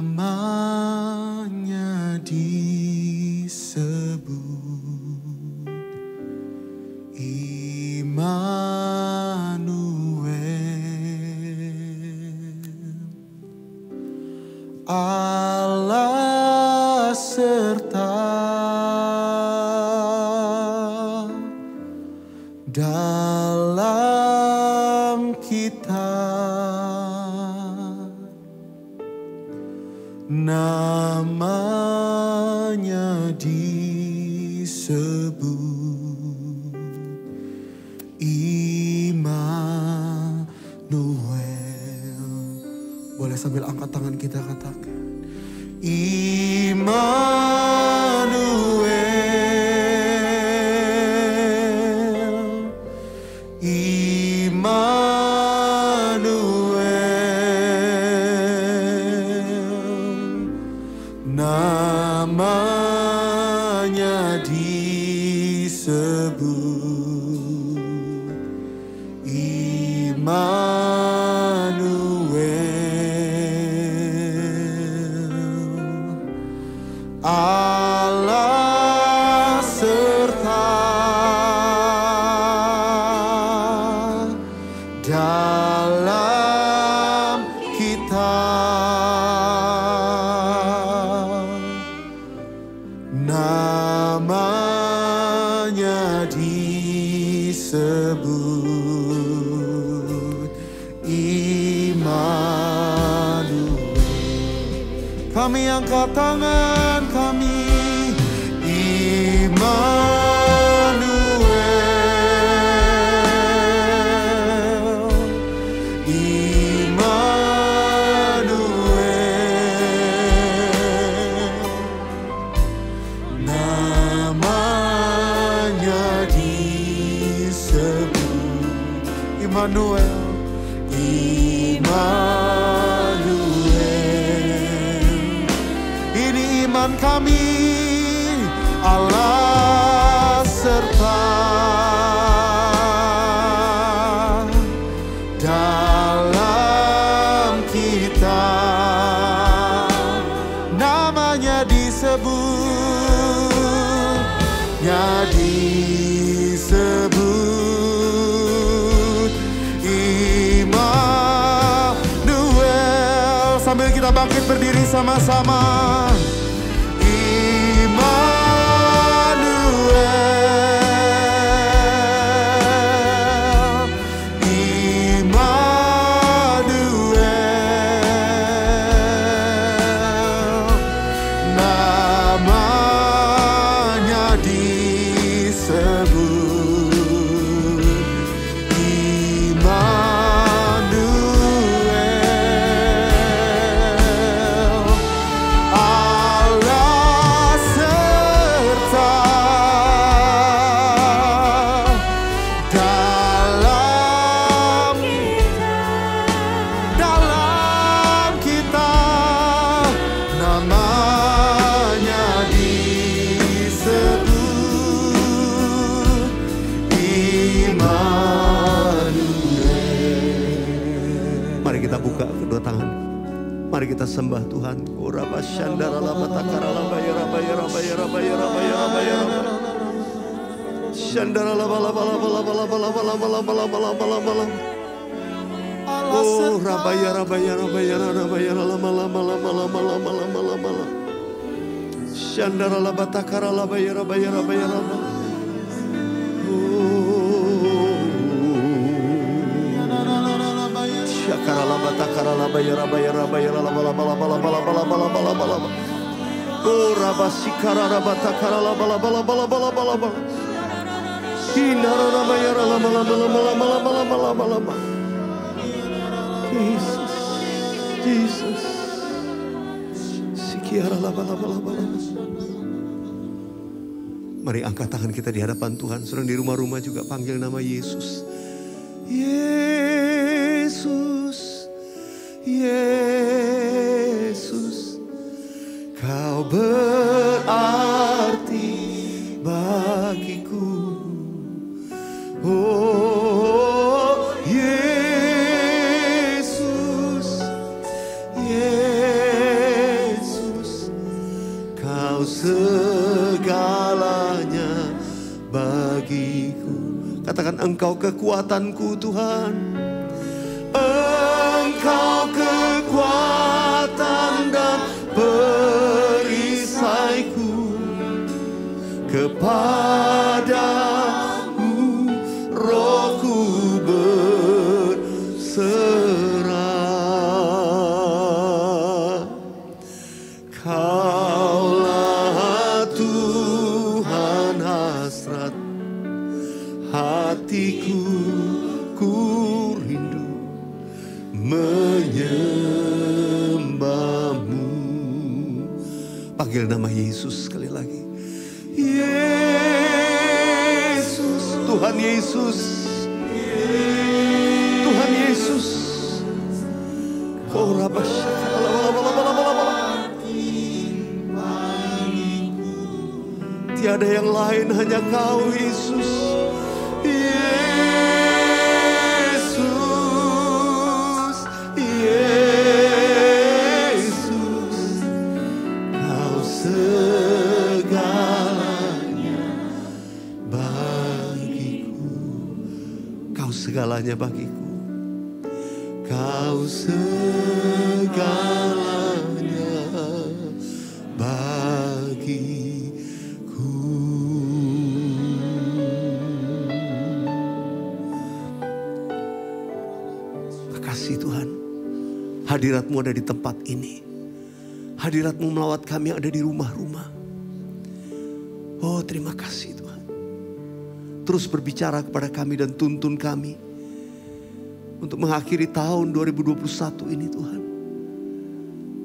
Namanya disebut Immanuel, Allah serta dalam kita. Namanya disebut Immanuel. Boleh sambil angkat tangan kita katakan, Immanuel, namanya disebut Immanuel, Allah serta dalam kita. Namanya disebut Immanuel. Kami angkat tangan kami, Immanuel, Immanuel, namanya disebut Immanuel, Immanuel. Ini iman kami, Allah serta dalam kita. namanya disebut Immanuel. Sambil kita bangkit berdiri sama-sama. Mari kita sembah Tuhan. Jesus. Mari angkat tangan kita di hadapan Tuhan. Saudara di rumah-rumah juga panggil nama Yesus. Yesus, Yesus, Kau berarti bagiku. Oh Yesus, Yesus, Kau segalanya bagiku. Katakan, Engkau kekuatanku Tuhan. Engkau kekuatan dan perisaiku. Kepadamu rohku berserah. Kaulah Tuhan hasrat hatiku, ku rindu menyembahmu. Panggil nama Yesus sekali lagi. Yesus, Tuhan Yesus, Tuhan Yesus. Oh tiada yang lain, hanya Kau Yesus. Yesus, Yesus, Kau segalanya bagiku. Kau segalanya bagiku. Kau segalanya bagiku. Makasih Tuhan, hadirat-Mu ada di tempat ini. Hadirat-Mu melawat kami yang ada di rumah-rumah. Oh terima kasih Tuhan. Terus berbicara kepada kami dan tuntun kami untuk mengakhiri tahun 2021 ini Tuhan.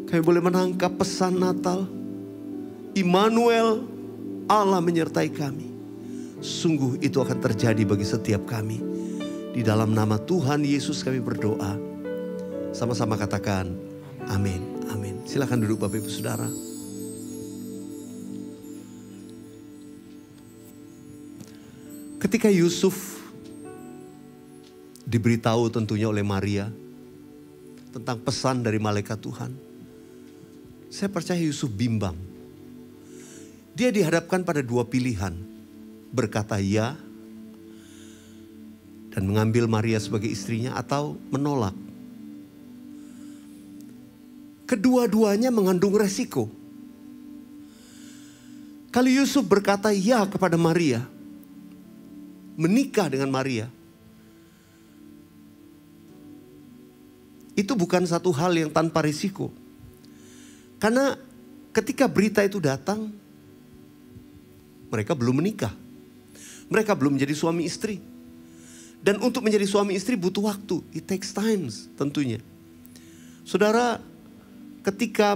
Kami boleh menangkap pesan Natal. Immanuel, Allah menyertai kami. Sungguh itu akan terjadi bagi setiap kami. Di dalam nama Tuhan Yesus kami berdoa. Sama-sama katakan amin, amin. Silakan duduk Bapak Ibu Saudara. Ketika Yusuf diberitahu tentunya oleh Maria tentang pesan dari malaikat Tuhan, Saya percaya Yusuf bimbang. Dia dihadapkan pada dua pilihan. Berkata ya dan mengambil Maria sebagai istrinya, atau menolak. Kedua-duanya mengandung resiko. Kalau Yusuf berkata ya kepada Maria, menikah dengan Maria, itu bukan satu hal yang tanpa risiko. Karena ketika berita itu datang, mereka belum menikah. Mereka belum menjadi suami istri. Dan untuk menjadi suami istri butuh waktu. It takes time tentunya. Saudara, ketika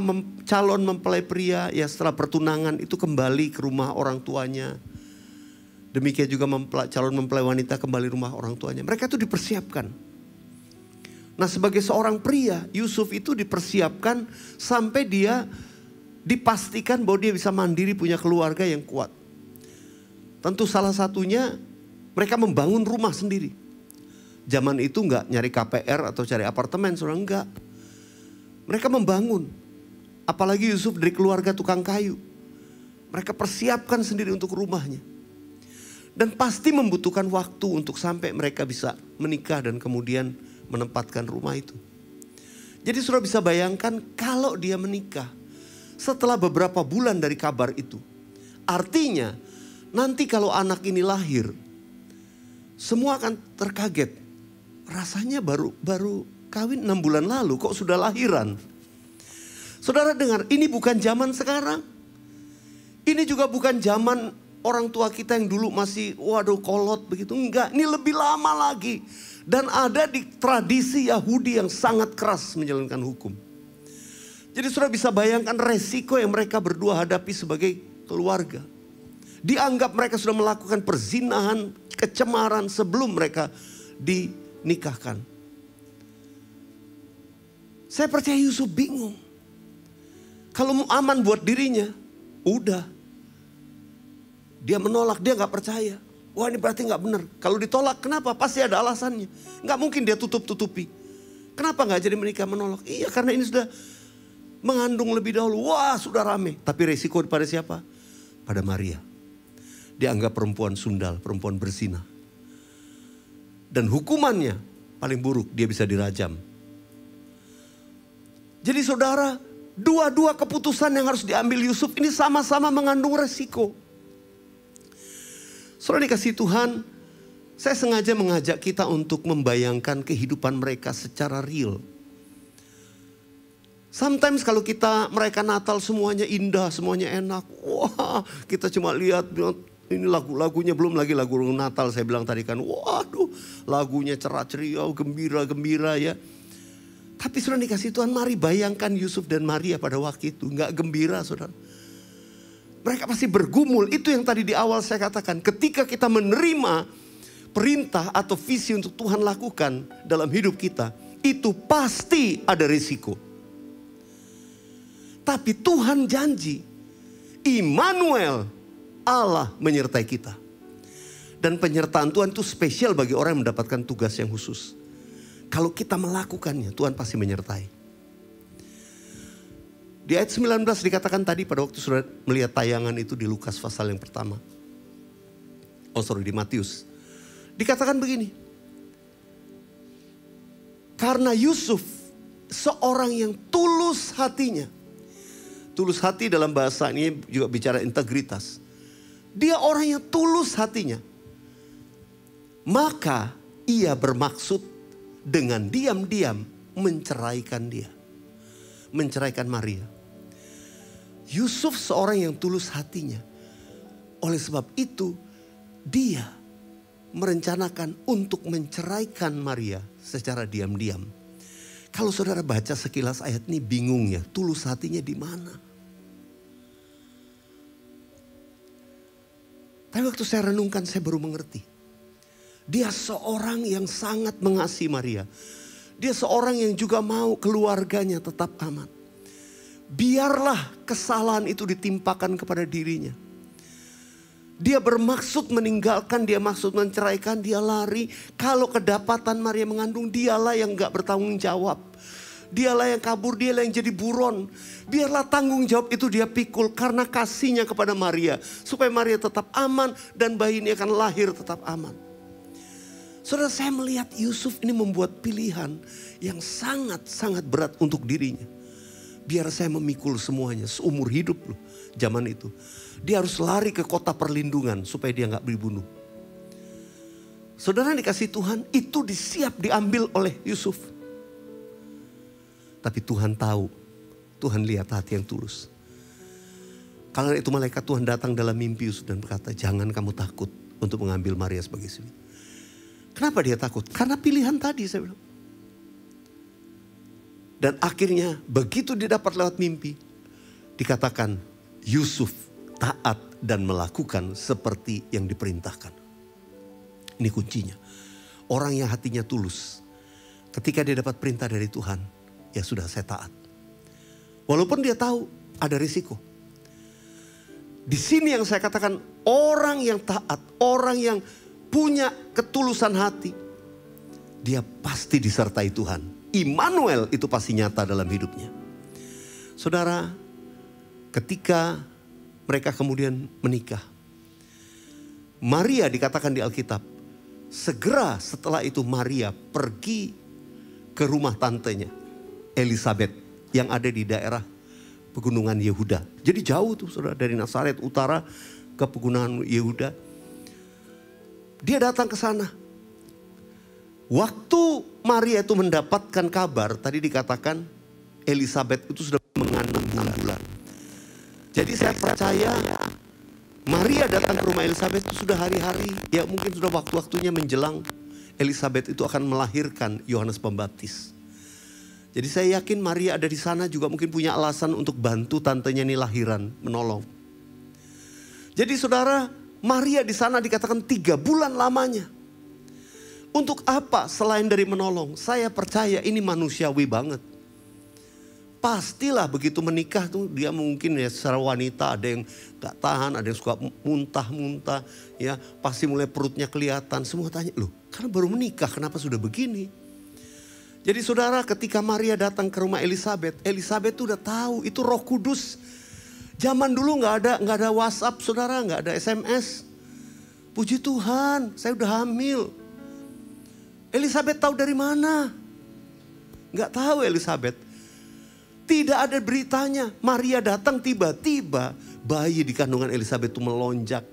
calon mempelai pria ya setelah pertunangan itu kembali ke rumah orang tuanya. Demikian juga calon mempelai wanita kembali rumah orang tuanya. Mereka itu dipersiapkan. Nah, sebagai seorang pria, Yusuf itu dipersiapkan sampai dia dipastikan bahwa dia bisa mandiri, punya keluarga yang kuat. Tentu salah satunya mereka membangun rumah sendiri. Zaman itu enggak nyari KPR atau cari apartemen, saudara, enggak. Mereka membangun. Apalagi Yusuf dari keluarga tukang kayu. Mereka persiapkan sendiri untuk rumahnya. Dan pasti membutuhkan waktu untuk sampai mereka bisa menikah dan kemudian menempatkan rumah itu. Jadi saudara bisa bayangkan kalau dia menikah setelah beberapa bulan dari kabar itu. Artinya nanti kalau anak ini lahir, semua akan terkaget. Rasanya baru kawin 6 bulan lalu kok sudah lahiran. Saudara dengar, ini bukan zaman sekarang. Ini juga bukan zaman orang tua kita yang dulu masih kolot begitu. Enggak, ini lebih lama lagi. Dan ada di tradisi Yahudi yang sangat keras menjalankan hukum. Jadi saudara bisa bayangkan resiko yang mereka berdua hadapi sebagai keluarga. Dianggap mereka sudah melakukan perzinahan, kecemaran sebelum mereka dinikahkan. Saya percaya Yusuf bingung. Kalau mau aman buat dirinya, udah. Dia menolak, dia gak percaya. Wah, ini berarti gak benar. Kalau ditolak, kenapa? Pasti ada alasannya. Gak mungkin dia tutup-tutupi. Kenapa gak jadi menikah menolak? Iya, karena ini sudah mengandung lebih dahulu. Wah, sudah rame. Tapi resiko pada siapa? Pada Maria. Dianggap perempuan sundal, perempuan berzina. Dan hukumannya paling buruk, dia bisa dirajam. Jadi saudara, dua-dua keputusan yang harus diambil Yusuf ini sama-sama mengandung resiko. Saudara dikasih Tuhan, saya sengaja mengajak kita untuk membayangkan kehidupan mereka secara real. Sometimes kalau kita merayakan Natal semuanya indah, semuanya enak. Wah, kita cuma lihat ini lagu-lagunya, belum lagi lagu Natal saya bilang tadi kan. Waduh, lagunya cerah ceria, gembira-gembira ya. Tapi saudara dikasih Tuhan, mari bayangkan Yusuf dan Maria pada waktu itu. Enggak gembira saudara. Mereka pasti bergumul. Itu yang tadi di awal saya katakan. Ketika kita menerima perintah atau visi untuk Tuhan lakukan dalam hidup kita, itu pasti ada risiko. Tapi Tuhan janji, Immanuel, Allah menyertai kita. Dan penyertaan Tuhan itu spesial bagi orang yang mendapatkan tugas yang khusus. Kalau kita melakukannya, Tuhan pasti menyertai. Di ayat 19 dikatakan tadi pada waktu sudah melihat tayangan itu di Lukas pasal yang pertama. Di Matius. Dikatakan begini. Karena Yusuf seorang yang tulus hatinya. Tulus hati dalam bahasa ini juga bicara integritas. Dia orang yang tulus hatinya. Maka ia bermaksud dengan diam-diam menceraikan dia. Menceraikan Maria. Yusuf seorang yang tulus hatinya. Oleh sebab itu dia merencanakan untuk menceraikan Maria secara diam-diam. Kalau saudara baca sekilas ayat ini bingung ya, tulus hatinya di mana? Tapi waktu saya renungkan saya baru mengerti. Dia seorang yang sangat mengasihi Maria. Dia seorang yang juga mau keluarganya tetap aman. Biarlah kesalahan itu ditimpakan kepada dirinya. Dia bermaksud meninggalkan, dia maksud menceraikan, dia lari. Kalau kedapatan Maria mengandung, dialah yang gak bertanggung jawab. Dialah yang kabur, dialah yang jadi buron. Biarlah tanggung jawab itu dia pikul karena kasihnya kepada Maria. Supaya Maria tetap aman dan bayi ini akan lahir tetap aman. Saudara, saya melihat Yusuf ini membuat pilihan yang sangat-sangat berat untuk dirinya. Biar saya memikul semuanya seumur hidup loh zaman itu. Dia harus lari ke kota perlindungan supaya dia gak dibunuh. Saudara dikasih Tuhan, itu disiap diambil oleh Yusuf. Tapi Tuhan tahu, Tuhan lihat hati yang tulus. Karena itu malaikat Tuhan datang dalam mimpi Yusuf dan berkata, jangan kamu takut untuk mengambil Maria sebagai istri. Kenapa dia takut? Karena pilihan tadi saya bilang. Dan akhirnya begitu dia dapat lewat mimpi, dikatakan Yusuf taat dan melakukan seperti yang diperintahkan. Ini kuncinya. Orang yang hatinya tulus, ketika dia dapat perintah dari Tuhan, ya sudah saya taat. Walaupun dia tahu ada risiko. Di sini yang saya katakan orang yang taat, orang yang punya ketulusan hati, dia pasti disertai Tuhan. Immanuel itu pasti nyata dalam hidupnya. Saudara, ketika mereka kemudian menikah, Maria dikatakan di Alkitab, segera setelah itu Maria pergi ke rumah tantenya Elisabeth yang ada di daerah pegunungan Yehuda. Jadi jauh tuh saudara, dari Nazaret utara ke pegunungan Yehuda. Dia datang ke sana. Waktu Maria itu mendapatkan kabar, tadi dikatakan Elisabeth itu sudah mengandung bulan. Jadi saya percaya Maria datang ke rumah Elisabeth itu sudah hari-hari, ya mungkin sudah waktu-waktunya menjelang Elisabeth itu akan melahirkan Yohanes Pembaptis. Jadi saya yakin Maria ada di sana juga mungkin punya alasan untuk bantu tantenya ini lahiran, menolong. Jadi saudara, Maria di sana dikatakan 3 bulan lamanya. Untuk apa selain dari menolong? Saya percaya ini manusiawi banget. Pastilah begitu menikah tuh dia mungkin ya secara wanita ada yang gak tahan, ada yang suka muntah-muntah. Ya pasti mulai perutnya kelihatan. Semua tanya, loh karena baru menikah kenapa sudah begini? Jadi saudara, ketika Maria datang ke rumah Elisabeth, Elisabeth tuh udah tahu itu Roh Kudus. Zaman dulu nggak ada WhatsApp, saudara, nggak ada SMS. Puji Tuhan, saya udah hamil. Elisabeth tahu dari mana? Nggak tahu Elisabeth. Tidak ada beritanya. Maria datang tiba-tiba bayi di kandungan Elisabeth itu melonjak.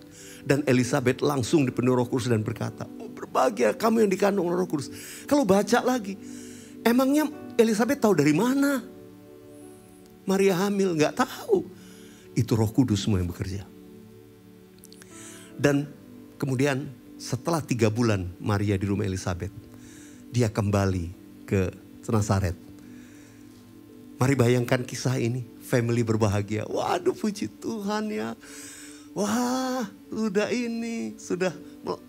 Dan Elisabeth langsung dipenuhi Roh Kudus dan berkata, oh, berbahagia kamu yang dikandung Roh Kudus. Kalau baca lagi, emangnya Elisabeth tahu dari mana? Maria hamil, nggak tahu. Itu Roh Kudus semua yang bekerja. Dan kemudian setelah 3 bulan Maria di rumah Elisabeth, dia kembali ke Nazaret. Mari bayangkan kisah ini, family berbahagia. Waduh puji Tuhan ya. Wah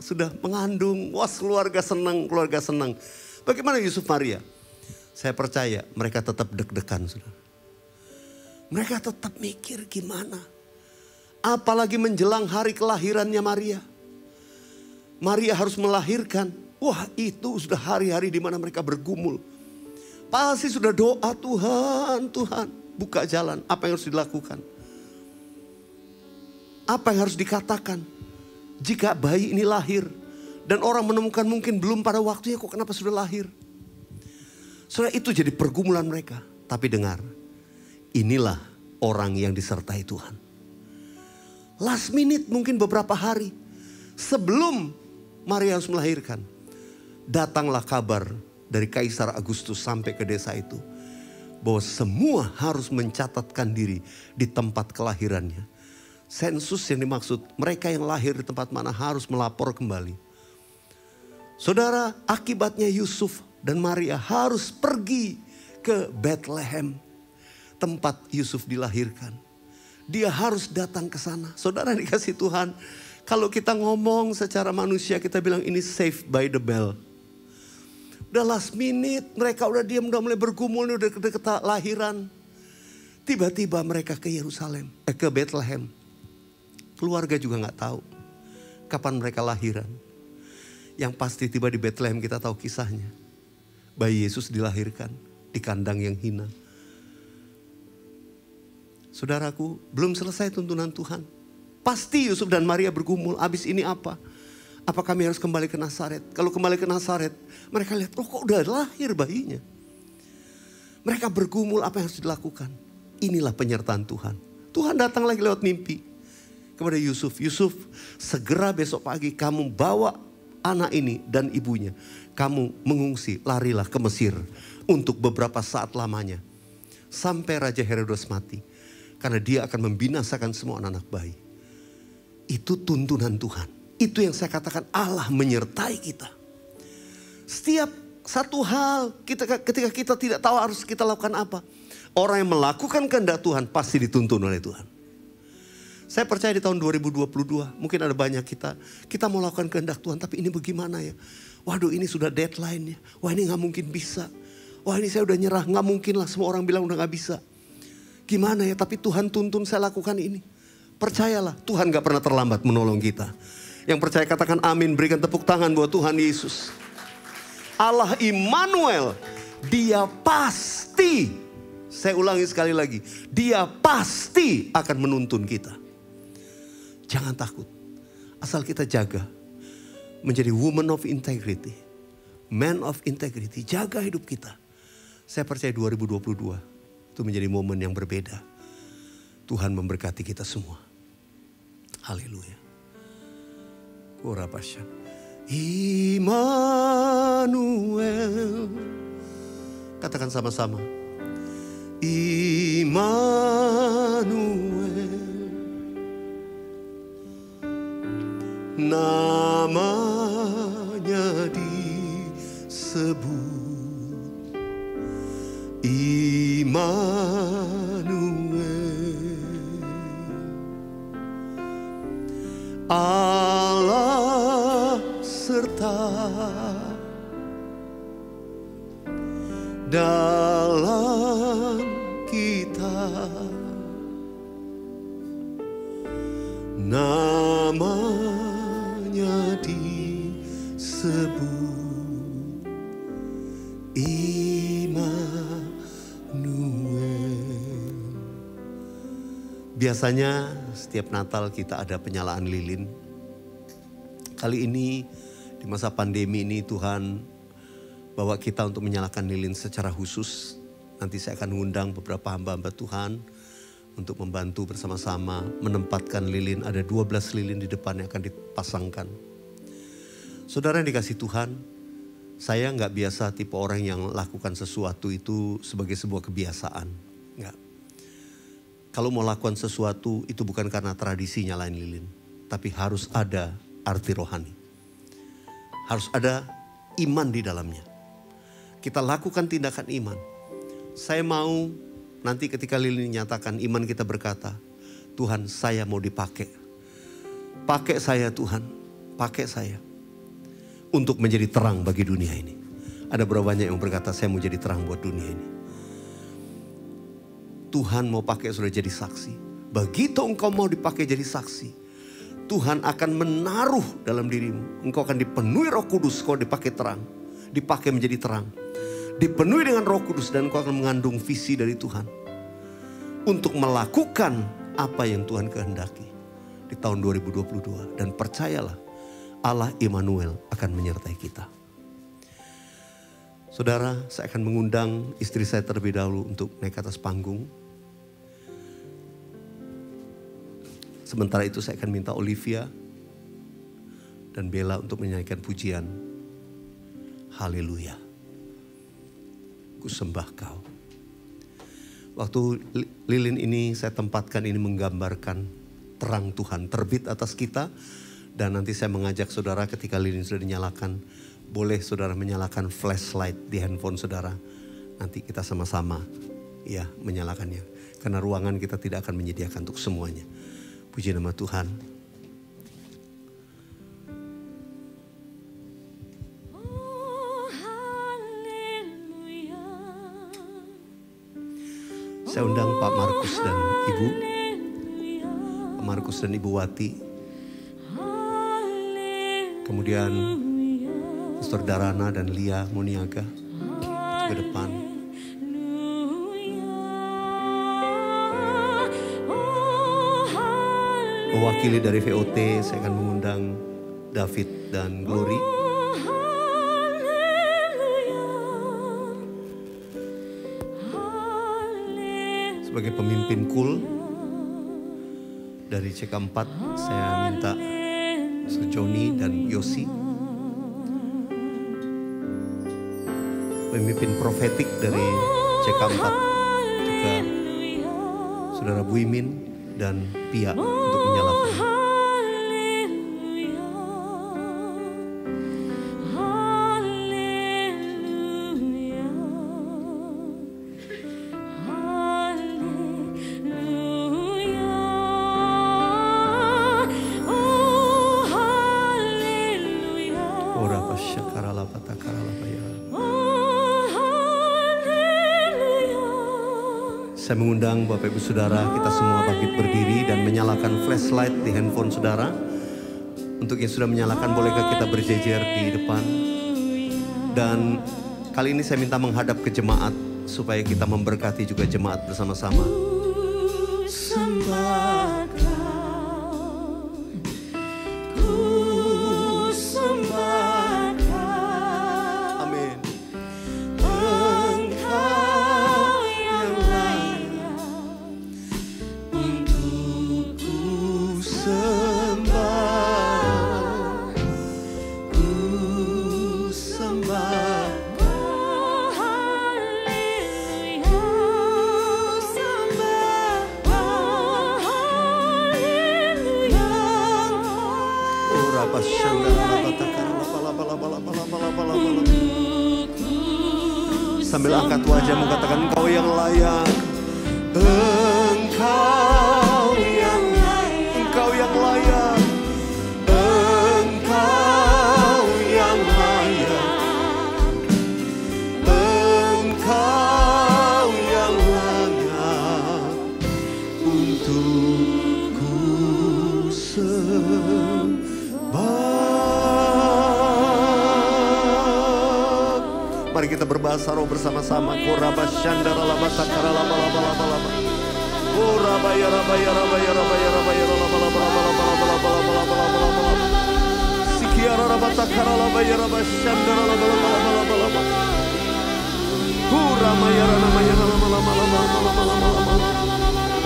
sudah mengandung. Wah keluarga senang. Bagaimana Yusuf Maria? Saya percaya mereka tetap deg-degan saudara. Mereka tetap mikir gimana. Apalagi menjelang hari kelahirannya Maria. Maria harus melahirkan. Wah itu sudah hari-hari di mana mereka bergumul. Pasti sudah doa, Tuhan buka jalan. Apa yang harus dilakukan? Apa yang harus dikatakan? Jika bayi ini lahir. Dan orang menemukan mungkin belum pada waktunya, kok kenapa sudah lahir? Saudara, itu jadi pergumulan mereka. Tapi dengar. Inilah orang yang disertai Tuhan. Last minute mungkin beberapa hari sebelum Maria harus melahirkan, datanglah kabar dari Kaisar Agustus sampai ke desa itu. Bahwa semua harus mencatatkan diri di tempat kelahirannya. Sensus yang dimaksud mereka yang lahir di tempat mana harus melapor kembali. Saudara, akibatnya Yusuf dan Maria harus pergi ke Bethlehem. Tempat Yusuf dilahirkan. Dia harus datang ke sana. Saudara dikasih Tuhan. Kalau kita ngomong secara manusia kita bilang ini saved by the bell. Udah last minute mereka udah diam, udah mulai bergumul, udah deket lahiran. Tiba-tiba mereka ke Yerusalem, ke Bethlehem. Keluarga juga gak tahu kapan mereka lahiran. Yang pasti tiba di Bethlehem kita tahu kisahnya. Bayi Yesus dilahirkan. di kandang yang hina. Saudaraku, belum selesai tuntunan Tuhan. Pasti Yusuf dan Maria bergumul, abis ini apa? Apa kami harus kembali ke Nazaret? Kalau kembali ke Nazaret, mereka lihat, kok udah lahir bayinya. Mereka bergumul apa yang harus dilakukan. Inilah penyertaan Tuhan. Tuhan datang lagi lewat mimpi kepada Yusuf. Yusuf, segera besok pagi kamu bawa anak ini dan ibunya. Kamu mengungsi, larilah ke Mesir untuk beberapa saat lamanya. Sampai Raja Herodes mati. Karena dia akan membinasakan semua anak-anak bayi. Itu tuntunan Tuhan. Itu yang saya katakan Allah menyertai kita. Setiap satu hal ketika kita tidak tahu harus kita lakukan apa. Orang yang melakukan kehendak Tuhan pasti dituntun oleh Tuhan. Saya percaya di tahun 2022 mungkin ada banyak kita mau lakukan kehendak Tuhan, tapi ini bagaimana ya? Waduh, ini sudah deadline-nya. Wah, ini gak mungkin bisa. Wah, ini saya udah nyerah, gak mungkin lah, semua orang bilang udah gak bisa. Gimana ya, tapi Tuhan tuntun saya lakukan ini. Percayalah, Tuhan gak pernah terlambat menolong kita. Yang percaya katakan amin, berikan tepuk tangan buat Tuhan Yesus. Allah Immanuel, dia pasti, saya ulangi sekali lagi, dia pasti akan menuntun kita. Jangan takut, asal kita jaga, menjadi woman of integrity, man of integrity, jaga hidup kita. Saya percaya 2022 itu menjadi momen yang berbeda. Tuhan memberkati kita semua. Haleluya. Kurapasya. Immanuel. Katakan sama-sama. Immanuel. Namanya disebut Immanuel, Allah serta dalam kita, namanya disebut Biasanya setiap Natal kita ada penyalaan lilin. Kali ini di masa pandemi ini Tuhan bawa kita untuk menyalakan lilin secara khusus. Nanti saya akan mengundang beberapa hamba-hamba Tuhan untuk membantu bersama-sama menempatkan lilin. Ada 12 lilin di depan yang akan dipasangkan. Saudara yang dikasih Tuhan, saya nggak biasa tipe orang yang lakukan sesuatu itu sebagai sebuah kebiasaan. Nggak. Kalau mau lakukan sesuatu itu bukan karena tradisi nyalain lilin. Tapi harus ada arti rohani. Harus ada iman di dalamnya. Kita lakukan tindakan iman. Saya mau nanti ketika lilin dinyatakan iman kita berkata, Tuhan saya mau dipakai. Pakai saya Tuhan, pakai saya. Untuk menjadi terang bagi dunia ini. Ada berapa banyak yang berkata saya mau jadi terang buat dunia ini. Tuhan mau pakai sudah jadi saksi. Begitu engkau mau dipakai jadi saksi, Tuhan akan menaruh dalam dirimu. Engkau akan dipenuhi Roh Kudus, kau dipakai terang. Dipakai menjadi terang. Dipenuhi dengan Roh Kudus dan engkau akan mengandung visi dari Tuhan. Untuk melakukan apa yang Tuhan kehendaki di tahun 2022. Dan percayalah, Allah Immanuel akan menyertai kita. Saudara, saya akan mengundang istri saya terlebih dahulu untuk naik ke atas panggung. Sementara itu saya akan minta Olivia dan Bella untuk menyanyikan pujian. Haleluya. Ku sembah kau. Waktu lilin ini saya tempatkan, ini menggambarkan terang Tuhan terbit atas kita. Dan nanti saya mengajak saudara ketika lilin sudah dinyalakan, boleh saudara menyalakan flashlight di handphone saudara. Nanti kita sama-sama ya menyalakannya. Karena ruangan kita tidak akan menyediakan untuk semuanya. Puji nama Tuhan. Saya undang Pak Markus dan Ibu. Pak Markus dan Ibu Wati. Kemudian Pastor Darana dan Lia Moniaga ke depan. Mewakili dari VOT, saya akan mengundang David dan Glory. Sebagai pemimpin KUL dari CK4, saya minta Mr. Joni dan Yosi. Pemimpin profetik dari CK4 juga Saudara Bu Imin dan Pia untuk menyalakan. Saya mengundang Bapak Ibu Saudara, kita semua bangkit berdiri dan menyalakan flashlight di handphone saudara. Untuk yang sudah menyalakan, bolehkah kita berjejer di depan? Dan kali ini saya minta menghadap ke jemaat supaya kita memberkati juga jemaat bersama-sama. Sembah Kau, ku sembah Kau. Amin. Sambil angkat wajahmu, katakan Engkau yang layak. Engkau yang layak. Engkau yang layak. Engkau yang layak. Engkau yang layak untuk ku sembah. Mari kita berbahasa roh bersama-sama. Korabashandara labatakara labalabalabalaba. Korabaya rabaya rabaya rabaya rabaya labalabalabalabalabalabalabalabalabalaba. Sikiara rabatakara labaya rabashandara labalabalabalaba. Kuramaya ramaya labalabalabalabalabalaba.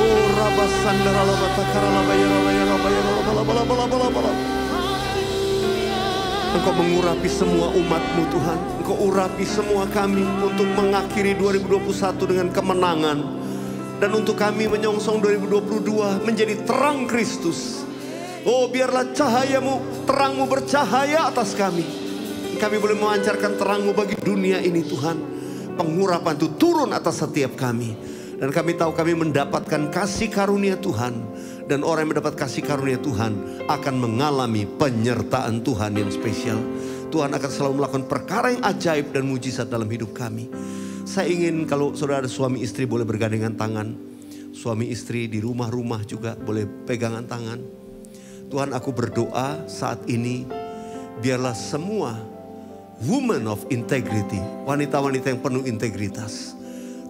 Korabashandara labatakara labaya rabaya rabaya labalabalabalabalabalaba. Engkau mengurapi semua umat-Mu Tuhan. Engkau urapi semua kami untuk mengakhiri 2021 dengan kemenangan. Dan untuk kami menyongsong 2022 menjadi terang Kristus. Oh, biarlah cahayamu, terang-Mu bercahaya atas kami. Kami boleh memancarkan terang-Mu bagi dunia ini Tuhan. Pengurapan itu turun atas setiap kami. Dan kami tahu kami mendapatkan kasih karunia Tuhan. Dan orang yang mendapat kasih karunia Tuhan akan mengalami penyertaan Tuhan yang spesial. Tuhan akan selalu melakukan perkara yang ajaib dan mujizat dalam hidup kami. Saya ingin kalau saudara ada suami istri boleh bergandengan tangan. Suami istri di rumah-rumah juga boleh pegangan tangan. Tuhan, aku berdoa saat ini biarlah semua woman of integrity, wanita-wanita yang penuh integritas,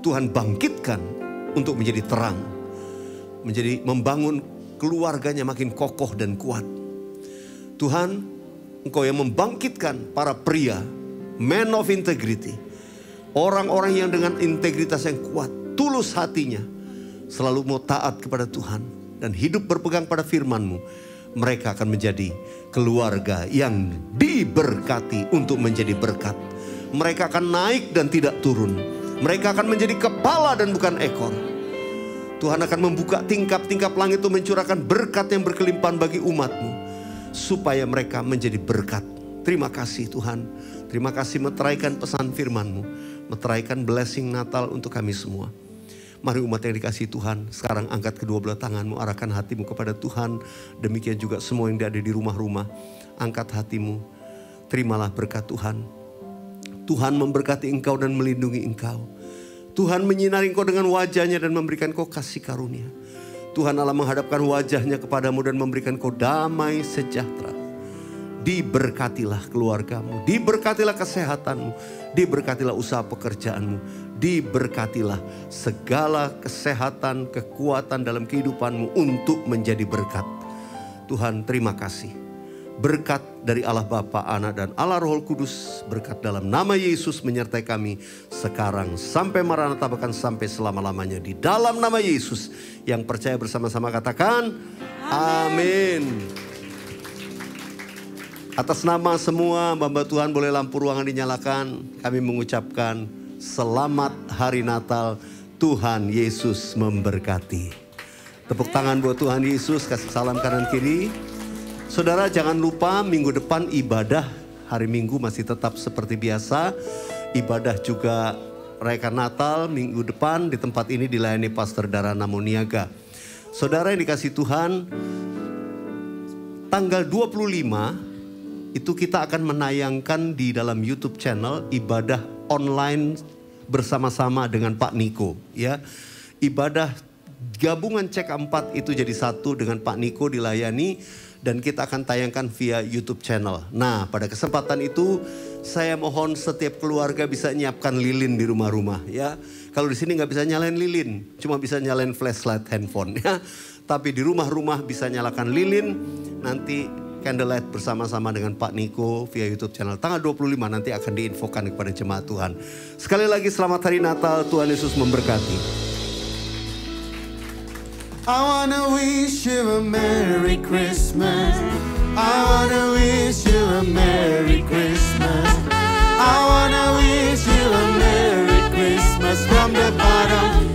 Tuhan bangkitkan untuk menjadi terang. Menjadi membangun keluarganya makin kokoh dan kuat. Tuhan, Engkau yang membangkitkan para pria, men of integrity. Orang-orang yang dengan integritas yang kuat, tulus hatinya, selalu mau taat kepada Tuhan. Dan hidup berpegang pada firman-Mu. Mereka akan menjadi keluarga yang diberkati untuk menjadi berkat. Mereka akan naik dan tidak turun. Mereka akan menjadi kepala dan bukan ekor. Tuhan akan membuka tingkap-tingkap langit itu mencurahkan berkat yang berkelimpahan bagi umat-Mu. Supaya mereka menjadi berkat. Terima kasih Tuhan. Terima kasih meteraikan pesan firman-Mu. Meteraikan blessing Natal untuk kami semua. Mari umat yang dikasihi Tuhan. Sekarang angkat kedua belah tanganmu. Arahkan hatimu kepada Tuhan. Demikian juga semua yang ada di rumah-rumah. Angkat hatimu. Terimalah berkat Tuhan. Tuhan memberkati engkau dan melindungi engkau. Tuhan menyinari engkau dengan wajahnya dan memberikan kau kasih karunia. Tuhan Allah menghadapkan wajahnya kepadamu dan memberikan kau damai sejahtera. Diberkatilah keluargamu, diberkatilah kesehatanmu, diberkatilah usaha pekerjaanmu, diberkatilah segala kesehatan, kekuatan dalam kehidupanmu untuk menjadi berkat. Tuhan, terima kasih. Berkat dari Allah Bapa, Anak, dan Allah Roh Kudus, berkat dalam nama Yesus menyertai kami sekarang sampai Maranatha, bahkan sampai selama-lamanya. Di dalam nama Yesus, yang percaya bersama-sama katakan amin. Atas nama semua hamba Tuhan, boleh lampu ruangan dinyalakan. Kami mengucapkan selamat hari Natal. Tuhan Yesus memberkati. Tepuk tangan buat Tuhan Yesus, kasih salam kanan kiri. Saudara, jangan lupa minggu depan ibadah hari Minggu masih tetap seperti biasa. Ibadah juga rayakan Natal minggu depan di tempat ini dilayani Pastor Dara Namuniaga. Saudara yang dikasih Tuhan, tanggal 25 itu kita akan menayangkan di dalam YouTube channel ibadah online bersama-sama dengan Pak Niko. Ya, ibadah gabungan Cek 4 itu jadi satu dengan Pak Niko dilayani. Dan kita akan tayangkan via YouTube channel. Nah, pada kesempatan itu saya mohon setiap keluarga bisa nyiapkan lilin di rumah-rumah ya. Kalau di sini nggak bisa nyalain lilin, cuma bisa nyalain flashlight handphone ya. Tapi di rumah-rumah bisa nyalakan lilin. Nanti candlelight bersama-sama dengan Pak Niko via YouTube channel. Tanggal 25 nanti akan diinfokan kepada jemaat Tuhan. Sekali lagi selamat hari Natal, Tuhan Yesus memberkati. I wanna wish you a Merry Christmas. I wanna wish you a Merry Christmas. I wanna wish you a Merry Christmas from the bottom